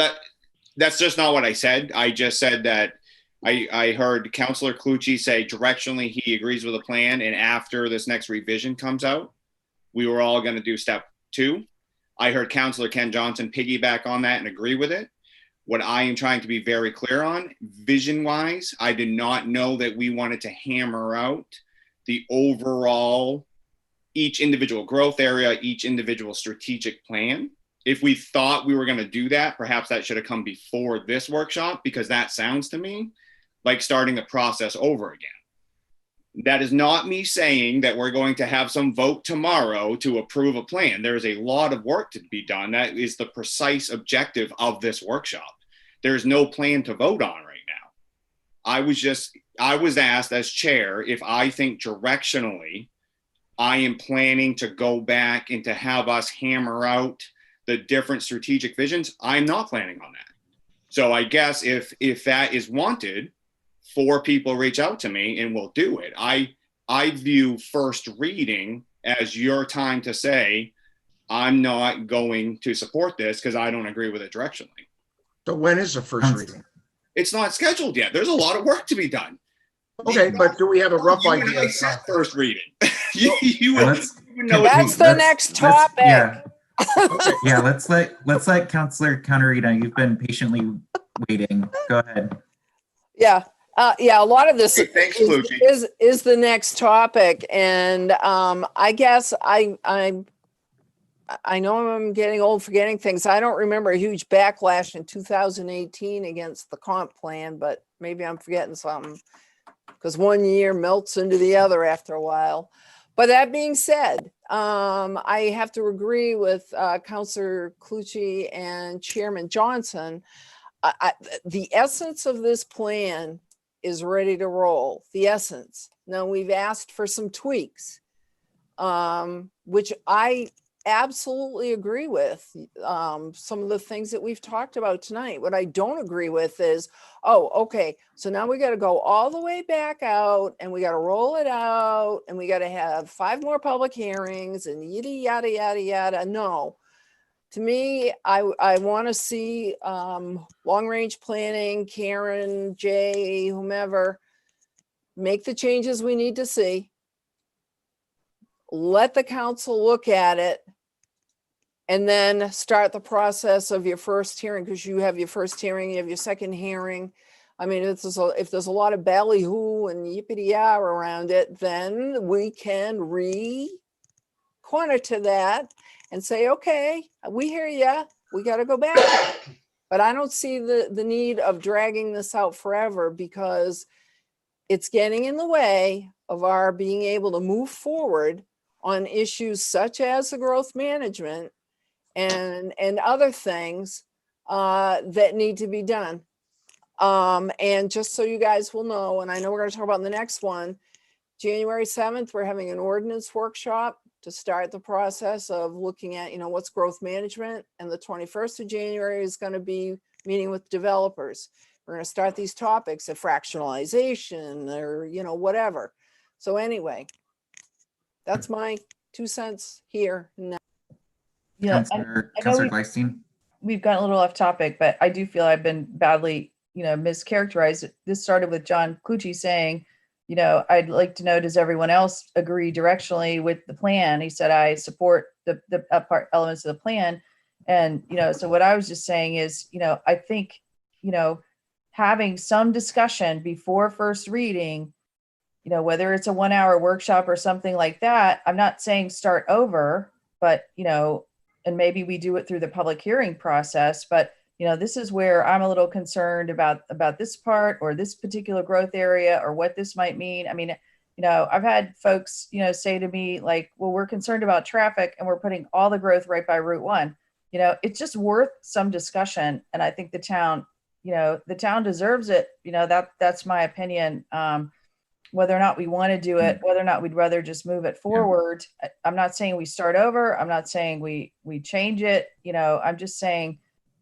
that's just not what I said. I just said that I heard Councillor Clucci say directionally he agrees with the plan, and after this next revision comes out, we were all going to do step 2. I heard Councillor Ken Johnson piggyback on that and agree with it. What I am trying to be very clear on, vision-wise, I did not know that we wanted to hammer out the overall, each individual growth area, each individual strategic plan. If we thought we were going to do that, perhaps that should have come before this workshop, because that sounds to me like starting the process over again. That is not me saying that we're going to have some vote tomorrow to approve a plan. There is a lot of work to be done. That is the precise objective of this workshop. There is no plan to vote on right now. I was asked as chair if I think directionally I am planning to go back and to have us hammer out the different strategic visions. I'm not planning on that. So I guess if that is wanted, 4 people reach out to me and we'll do it. I view first reading as your time to say, I'm not going to support this because I don't agree with it directionally. So when is the first reading? It's not scheduled yet. There's a lot of work to be done. Okay, but do we have a rough You and idea? I set first reading. you Yeah, would know That's the next topic. Yeah. Yeah, let's let Councillor Counterita, you've been patiently waiting. Go ahead. Yeah. Yeah, a lot of this Hey, thanks, is, Clucci. is the next topic. And I guess I know I'm getting old forgetting things. I don't remember a huge backlash in 2018 against the comp plan, but maybe I'm forgetting something because one year melts into the other after a while. But that being said, I have to agree with Councillor Clucci and Chairman Johnson. The essence of this plan is ready to roll. The essence. Now we've asked for some tweaks, which I absolutely agree with. Some of the things that we've talked about tonight. What I don't agree with is, oh, okay, so now we got to go all the way back out and we got to roll it out and we got to have 5 more public hearings and yada, yada, yada, yada. No. To me, I want to see long-range planning, Karen, Jay, whomever, make the changes we need to see. Let the council look at it and then start the process of your first hearing, because you have your first hearing, you have your second hearing. I mean, if there's a lot of ballyhoo and yippity-yah around it, then we can corner to that and say, okay, we hear ya, we got to go back. But I don't see the need of dragging this out forever, because it's getting in the way of our being able to move forward on issues such as the growth management and other things that need to be done. And just so you guys will know, and I know we're going to talk about in the next one, January 7th, we're having an ordinance workshop to start the process of looking at, what's growth management. And the 21st of January is going to be meeting with developers. We're going to start these topics of fractionalization or, whatever. So anyway, that's my 2 cents here. Now. Yeah, Councillor I know Gleisten. we've gotten a little off topic, but I do feel I've been badly, mischaracterized. This started with John Clucci saying, I'd like to know, does everyone else agree directionally with the plan? He said, I support the elements of the plan. And, so what I was just saying is, I think, having some discussion before first reading, whether it's a 1-hour workshop or something like that, I'm not saying start over, but, and maybe we do it through the public hearing process, but this is where I'm a little concerned about this part or this particular growth area or what this might mean. I mean, I've had folks, say to me like, well, we're concerned about traffic and we're putting all the growth right by Route 1. It's just worth some discussion. And I think the town deserves it. That's my opinion. whether or not we want to do it, whether or not we'd rather just move it forward. I'm not saying we start over. I'm not saying we change it. I'm just saying,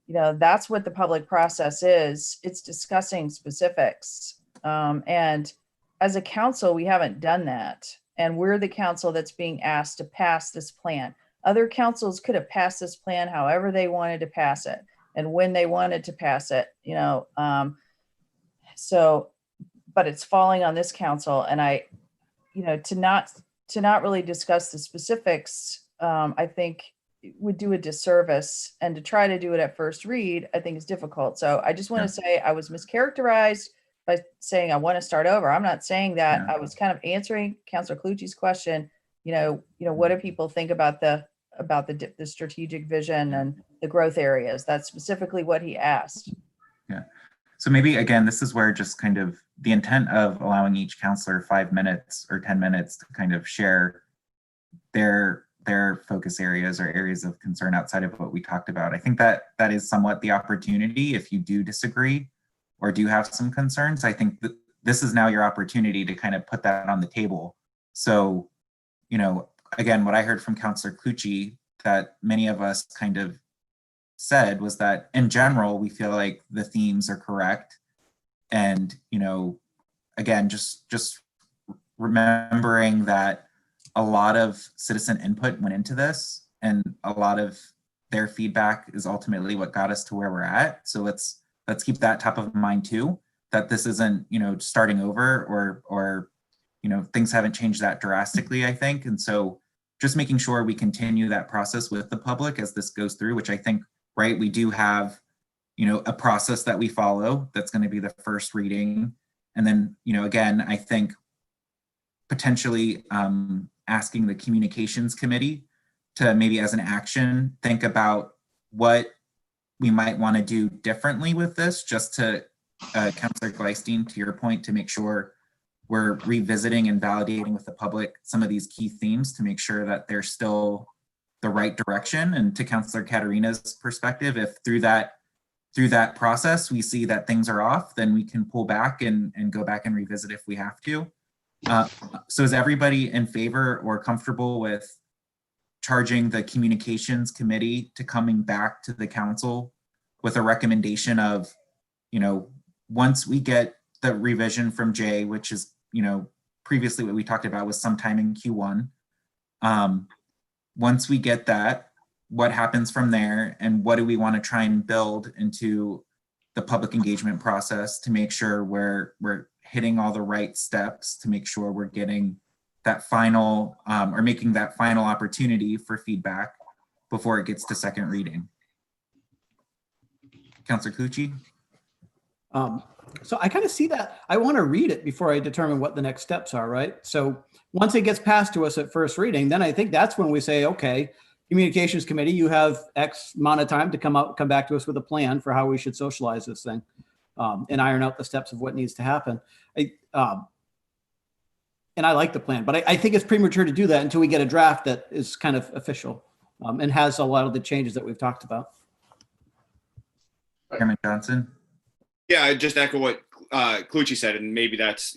that's what the public process is. It's discussing specifics. And as a council, we haven't done that. And we're the council that's being asked to pass this plan. Other councils could have passed this plan however they wanted to pass it and when they wanted to pass it, but it's falling on this council. And to not really discuss the specifics, I think would do a disservice, and to try to do it at first read, I think is difficult. So I just want to say I was mischaracterized by saying I want to start over. I'm not saying that. I was kind of answering Councilor Clucci's question. What do people think about the strategic vision and the growth areas? That's specifically what he asked. Yeah. So maybe, again, this is where just kind of the intent of allowing each counselor 5 minutes or 10 minutes to kind of share their focus areas or areas of concern outside of what we talked about. I think that is somewhat the opportunity. If you do disagree or do have some concerns, I think that this is now your opportunity to kind of put that on the table. So, again, what I heard from Councilor Clucci that many of us kind of said was that in general, we feel like the themes are correct. And, again, just remembering that a lot of citizen input went into this, and a lot of their feedback is ultimately what got us to where we're at. So let's keep that top of mind too, that this isn't, starting over or things haven't changed that drastically, I think. And so just making sure we continue that process with the public as this goes through, which I think, right, we do have, a process that we follow that's going to be the first reading. And then, again, I think potentially asking the communications committee to maybe as an action, think about what we might want to do differently with this, just to Councilor Gleistein, to your point, to make sure we're revisiting and validating with the public some of these key themes to make sure that they're still the right direction. And to Councilor Katarina's perspective, if through that process we see that things are off, then we can pull back and go back and revisit if we have to. So is everybody in favor or comfortable with charging the communications committee to coming back to the council with a recommendation of, once we get the revision from Jay, which is, previously what we talked about was sometime in Q1. Once we get that, what happens from there, and what do we want to try and build into the public engagement process to make sure we're hitting all the right steps to make sure we're getting that final or making that final opportunity for feedback before it gets to second reading. Councilor Clucci? So I kind of see that. I want to read it before I determine what the next steps are, right? So once it gets passed to us at first reading, then I think that's when we say, okay, communications committee, you have X amount of time to come back to us with a plan for how we should socialize this thing and iron out the steps of what needs to happen. And I like the plan, but I think it's premature to do that until we get a draft that is kind of official and has a lot of the changes that we've talked about. Chairman Johnson? Yeah, I just echo what Clucci said, and maybe that's,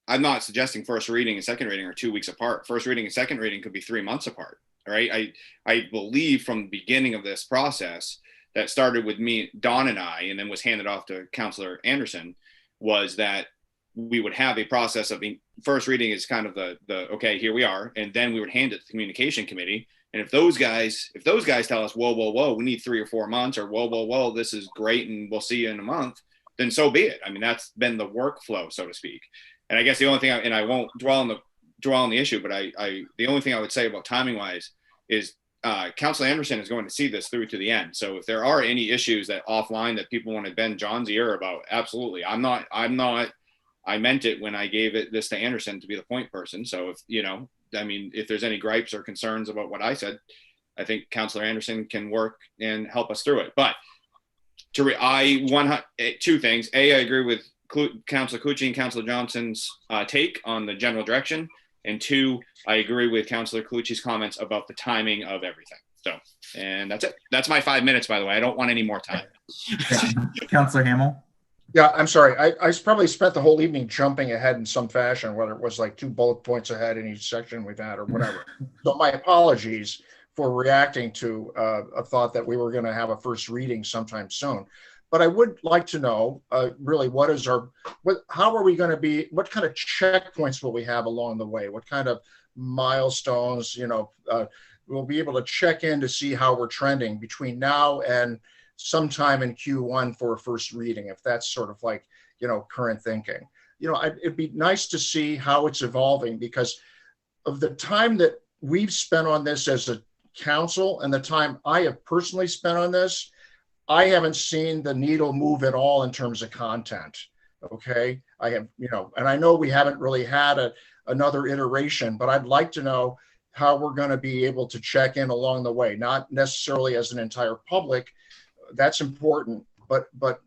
I'm not suggesting first reading and second reading are 2 weeks apart. First reading and second reading could be 3 months apart, right? I believe from the beginning of this process that started with me, Don and I, and then was handed off to Councilor Anderson, was that we would have a process of first reading is kind of the okay, here we are, and then we would hand it to the communication committee. And if those guys tell us, whoa, we need 3 or 4 months, or whoa, this is great, and we'll see you in a month, then so be it. I mean, that's been the workflow, so to speak. And I guess the only thing, and I won't dwell on the issue, but the only thing I would say about timing wise is Councilor Anderson is going to see this through to the end. So if there are any issues that offline that people want to bend John's ear about, absolutely. I meant it when I gave this to Anderson to be the point person. So if there's any gripes or concerns about what I said, I think Councilor Anderson can work and help us through it. But two things. I agree with Councilor Clucci and Councilor Johnson's take on the general direction. And 2, I agree with Councilor Clucci's comments about the timing of everything. So, and that's it. That's my 5 minutes, by the way. I don't want any more time. Councilor Hamel? Yeah, I'm sorry. I probably spent the whole evening jumping ahead in some fashion, whether it was like 2 bullet points ahead in each section we've had or whatever. So my apologies for reacting to a thought that we were going to have a first reading sometime soon. But I would like to know really how are we going to be, what kind of checkpoints will we have along the way? What kind of milestones, we'll be able to check in to see how we're trending between now and sometime in Q1 for a first reading, if that's sort of like, current thinking. It'd be nice to see how it's evolving because of the time that we've spent on this as a council and the time I have personally spent on this. I haven't seen the needle move at all in terms of content. Okay. I have, and I know we haven't really had another iteration, but I'd like to know how we're going to be able to check in along the way, not necessarily as an entire public. That's important, but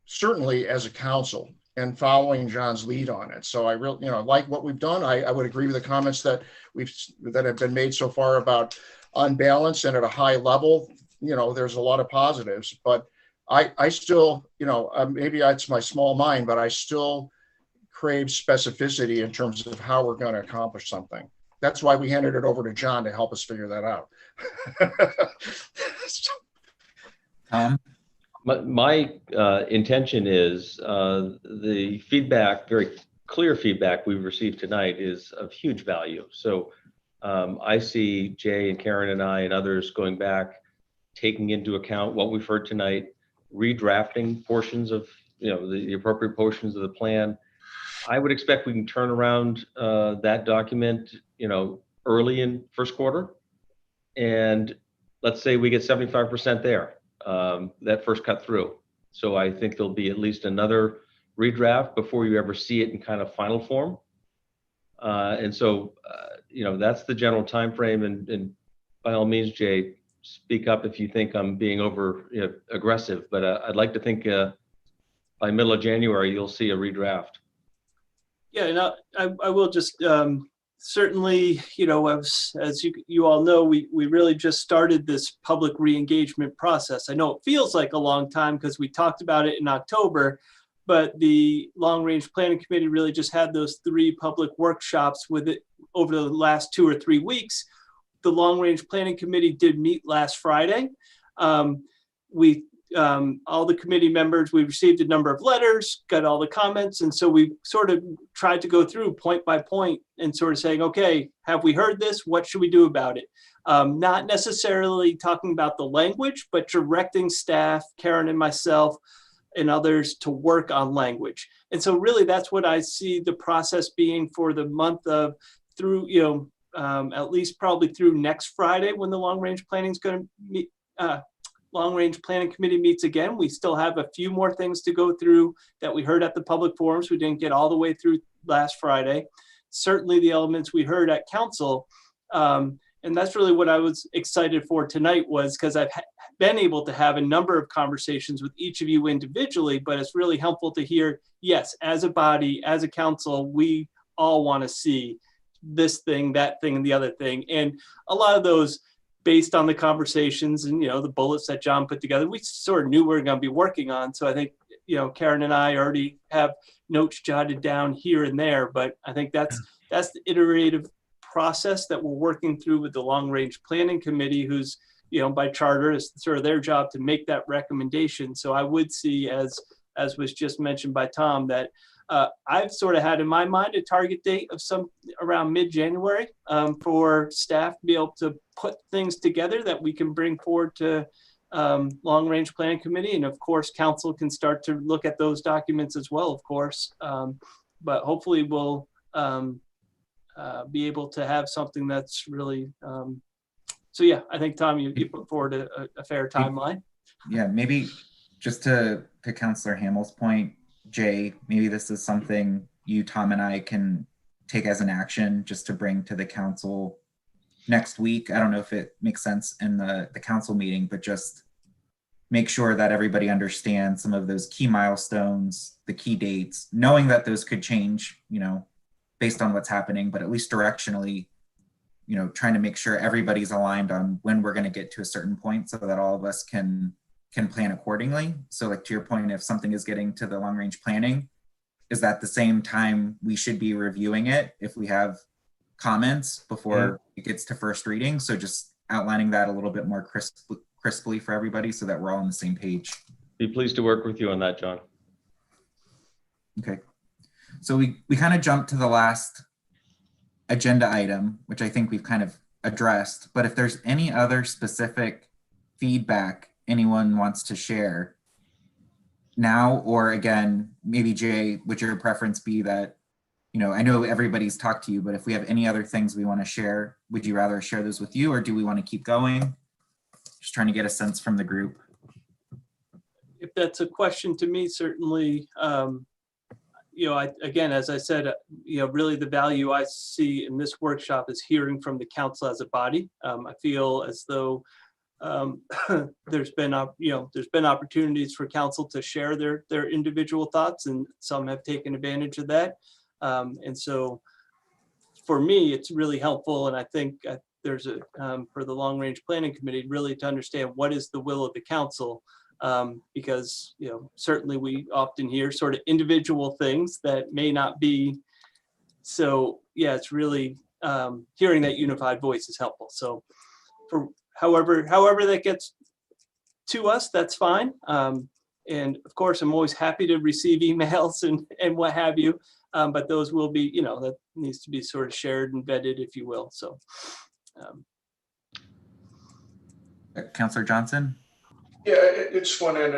certainly as a council and following John's lead on it. So I really, like what we've done. I would agree with the comments that have been made so far about unbalanced and at a high level. There's a lot of positives, but I still, maybe it's my small mind, but I still crave specificity in terms of how we're going to accomplish something. That's why we handed it over to John to help us figure that out. My intention is the feedback, very clear feedback we've received tonight is of huge value. So I see Jay and Karen and I and others going back, taking into account what we've heard tonight, redrafting portions of, the appropriate portions of the plan. I would expect we can turn around that document, early in first quarter. And let's say we get 75% there, that first cut through. So I think there'll be at least another redraft before you ever see it in kind of final form. And so, that's the general time frame. And by all means, Jay, speak up if you think I'm being over aggressive. But I'd like to think by middle of January, you'll see a redraft. Yeah, and I will just certainly, as you all know, we really just started this public re-engagement process. I know it feels like a long time because we talked about it in October, but the Long Range Planning Committee really just had those 3 public workshops with it over the last 2 or 3 weeks. The Long Range Planning Committee did meet last Friday. All the committee members, we received a number of letters, got all the comments. And so we sort of tried to go through point by point and sort of saying, okay, have we heard this? What should we do about it? Not necessarily talking about the language, but directing staff, Karen and myself and others to work on language. And so really that's what I see the process being for the month of through, at least probably through next Friday when the Long Range Planning is going to meet. Long Range Planning Committee meets again. We still have a few more things to go through that we heard at the public forums. We didn't get all the way through last Friday. Certainly the elements we heard at council. And that's really what I was excited for tonight was because I've been able to have a number of conversations with each of you individually, but it's really helpful to hear, yes, as a body, as a council, we all want to see this thing, that thing, and the other thing. And a lot of those based on the conversations and, the bullets that John put together, we sort of knew we were going to be working on. So I think, Karen and I already have notes jotted down here and there, but I think that's the iterative process that we're working through with the Long Range Planning Committee, who's, by charter is sort of their job to make that recommendation. So I would see, as was just mentioned by Tom, that I've sort of had in my mind a target date of some around mid-January for staff to be able to put things together that we can bring forward to Long Range Planning Committee. And of course, council can start to look at those documents as well, of course. But hopefully we'll be able to have something that's really, so yeah, I think Tom, you put forward a fair timeline. Yeah, maybe just to Councillor Hamill's point, Jay, maybe this is something you, Tom, and I can take as an action just to bring to the council next week. I don't know if it makes sense in the council meeting, but just make sure that everybody understands some of those key milestones, the key dates, knowing that those could change, based on what's happening, but at least directionally, trying to make sure everybody's aligned on when we're going to get to a certain point so that all of us can can plan accordingly. So like to your point, if something is getting to the long range planning, is that the same time we should be reviewing it if we have comments before it gets to first reading? So just outlining that a little bit more crisply for everybody so that we're all on the same page. Be pleased to work with you on that, John. Okay. So we kind of jumped to the last agenda item, which I think we've kind of addressed, but if there's any other specific feedback anyone wants to share now, or again, maybe Jay, would your preference be that, you know, I know everybody's talked to you, but if we have any other things we want to share, would you rather share those with you, or do we want to keep going? Just trying to get a sense from the group. If that's a question to me, certainly, you know, again, as I said, you know, really the value I see in this workshop is hearing from the council as a body. I feel as though there's been opportunities for council to share their individual thoughts, and some have taken advantage of that. And so for me, it's really helpful. And I think there's a, for the long range planning committee, really to understand what is the will of the council. Because, you know, certainly we often hear sort of individual things that may not be. So yeah, it's really hearing that unified voice is helpful. So for however that gets to us, that's fine. And of course, I'm always happy to receive emails and what have you. But those will be, you know, that needs to be sort of shared and vetted, if you will. So. Councillor Johnson? Yeah, it just went in.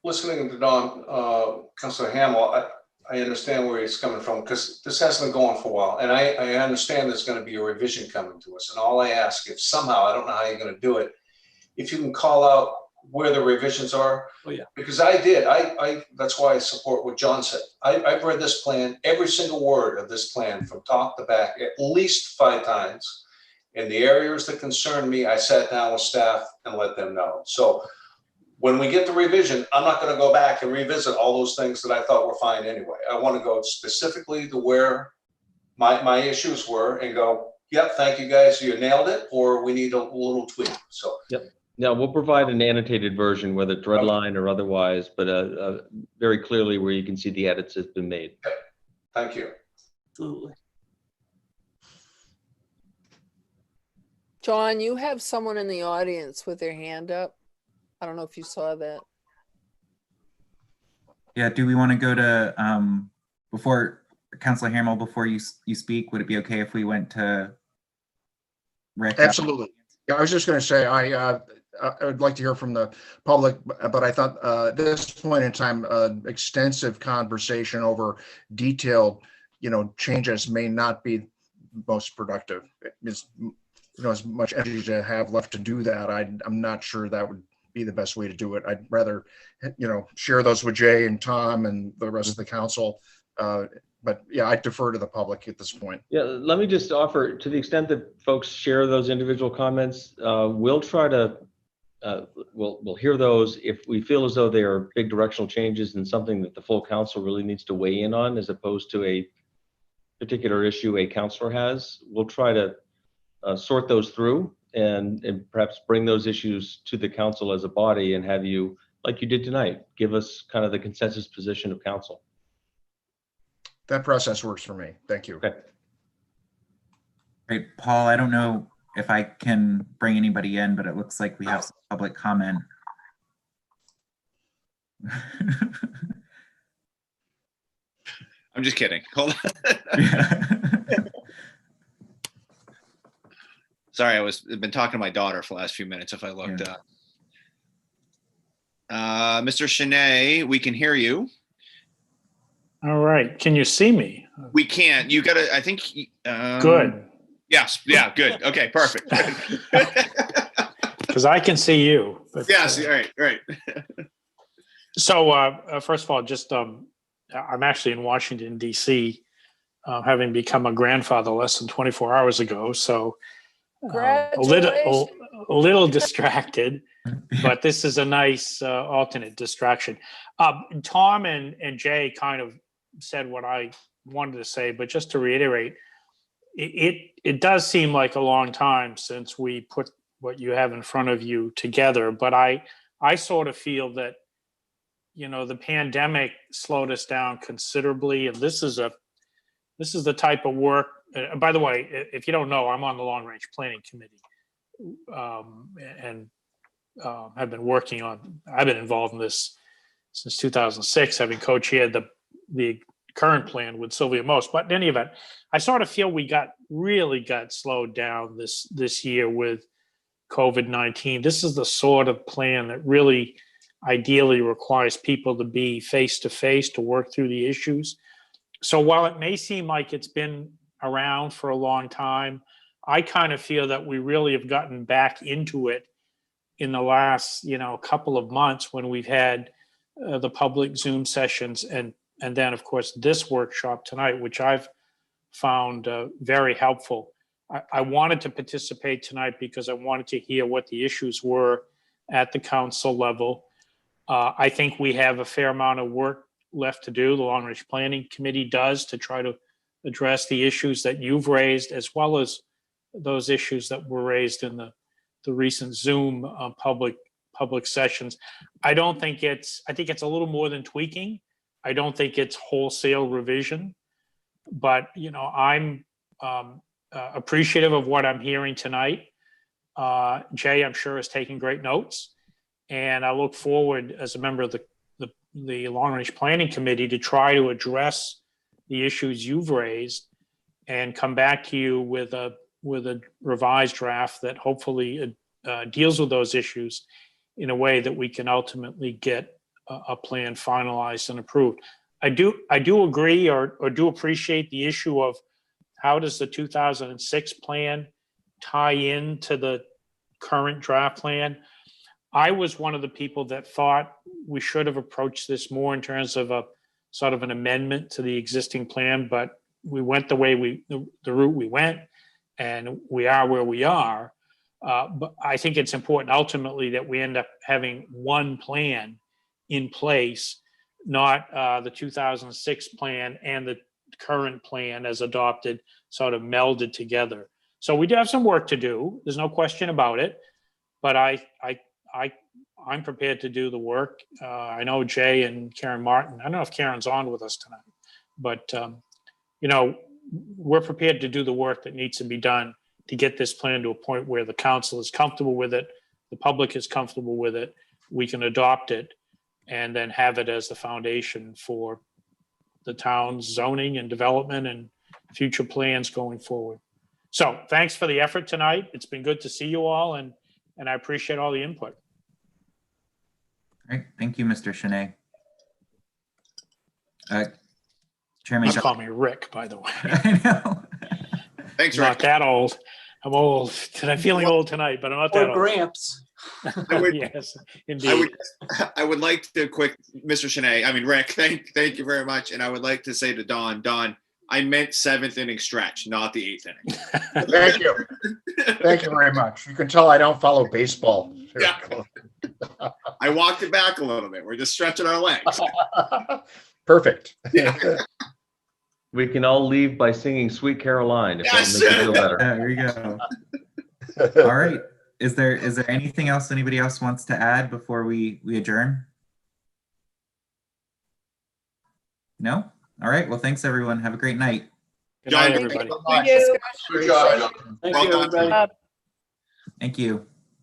Listening to Don, Councillor Hamill, I understand where he's coming from, because this has been going for a while, and I understand there's going to be a revision coming to us. And all I ask, if somehow, I don't know how you're going to do it, if you can call out where the revisions are. Oh yeah. Because I did. That's why I support what John said. I've read this plan, every single word of this plan from top to back, at least 5 times. In the areas that concern me, I sat down with staff and let them know. So when we get the revision, I'm not going to go back and revisit all those things that I thought were fine anyway. I want to go specifically to where my issues were and go, yep, thank you guys, you nailed it, or we need a little tweak. So yep. Now we'll provide an annotated version, whether it's red line or otherwise, but very clearly where you can see the edits have been made. Okay. Thank you. Absolutely. John, you have someone in the audience with their hand up. I don't know if you saw that. Yeah, do we want to go to, before, Councillor Hamill, before you speak, would it be okay if we went to Rick? Absolutely. Yeah, I was just going to say, I would like to hear from the public, but I thought at this point in time, extensive conversation over detailed, you know, changes may not be most productive. It's, you know, as much energy to have left to do that, I'm not sure that would be the best way to do it. I'd rather, you know, share those with Jay and Tom and the rest of the council. But yeah, I defer to the public at this point. Yeah, let me just offer, to the extent that folks share those individual comments, we'll try to, we'll hear those. If we feel as though they are big directional changes and something that the full council really needs to weigh in on, as opposed to a particular issue a councillor has, we'll try to sort those through and perhaps bring those issues to the council as a body and have you, like you did tonight, give us kind of the consensus position of council. That process works for me. Thank you. Okay. Great, Paul, I don't know if I can bring anybody in, but it looks like we have some public comment. I'm just kidding. Hold on. Yeah. Sorry, I've been talking to my daughter for the last few minutes. If I looked Yeah. up, Mr. Shanae, we can hear you. All right. Can you see me? We can't. You gotta. I think. Good. Yes. Yeah. Good. Okay. Perfect. Because I can see you. But, Yes. All right. Right. So first of all, just I'm actually in Washington, D.C., having become a grandfather less than 24 hours ago. So a little distracted, but this is a nice alternate distraction. Tom and Jay kind of said what I wanted to say, but just to reiterate, it does seem like a long time since we put what you have in front of you together. But I sort of feel that, you know, the pandemic slowed us down considerably, and this is the type of work. By the way, if you don't know, I'm on the Long Range Planning Committee, and I've been involved in this since 2006, having co-chaired the current plan with Sylvia Most. But in any event, I sort of feel we really got slowed down this year with COVID-19. This is the sort of plan that really ideally requires people to be face to face to work through the issues. So while it may seem like it's been around for a long time, I kind of feel that we really have gotten back into it in the last, couple of months when we've had the public Zoom sessions and then, of course, this workshop tonight, which I've found very helpful. I wanted to participate tonight because I wanted to hear what the issues were at the council level. I think we have a fair amount of work left to do. The Long Range Planning Committee does, to try to address the issues that you've raised, as well as those issues that were raised in the recent Zoom public sessions. I think it's a little more than tweaking. I don't think it's wholesale revision, but I'm appreciative of what I'm hearing tonight. Jay, I'm sure, is taking great notes, and I look forward as a member of the Long Range Planning Committee to try to address the issues you've raised and come back to you with a revised draft that hopefully deals with those issues in a way that we can ultimately get a plan finalized and approved. I do agree or do appreciate the issue of how does the 2006 plan tie into the current draft plan. I was one of the people that thought we should have approached this more in terms of a sort of an amendment to the existing plan, but we went the route we went, and we are where we are. But I think it's important ultimately that we end up having one plan in place, not the 2006 plan and the current plan as adopted sort of melded together. So we do have some work to do. There's no question about it, but I'm prepared to do the work. I know Jay and Karen Martin. I don't know if Karen's on with us tonight, but we're prepared to do the work that needs to be done to get this plan to a point where the council is comfortable with it, the public is comfortable with it, we can adopt it, and then have it as the foundation for the town's zoning and development and future plans going forward. So thanks for the effort tonight. It's been good to see you all, and I appreciate all the input. All right, thank you, Mr. Shanae. Chairman, Just call me Rick, by the way. I know. Thanks, I'm Rick. not that old. I'm old. I'm feeling old tonight, but I'm not that Or old. Gramps. Yes, indeed. I would like to Mr. Shanae, Rick, thank you very much. And I would like to say to Don, I meant 7th inning stretch, not the 8th inning. Thank you. Thank you very much. You can tell I don't follow baseball. Yeah. I walked it back a little bit. We're just stretching our legs. Perfect. We can all leave by singing Sweet Caroline if Yes. that makes you feel better. There you go. All right. Is there anything else anybody else wants to add before we adjourn? No? All right. Well, thanks everyone. Have a great night. Good night, John, everybody. Thank you. Good job. Thank Well you, done. everybody. Thank you.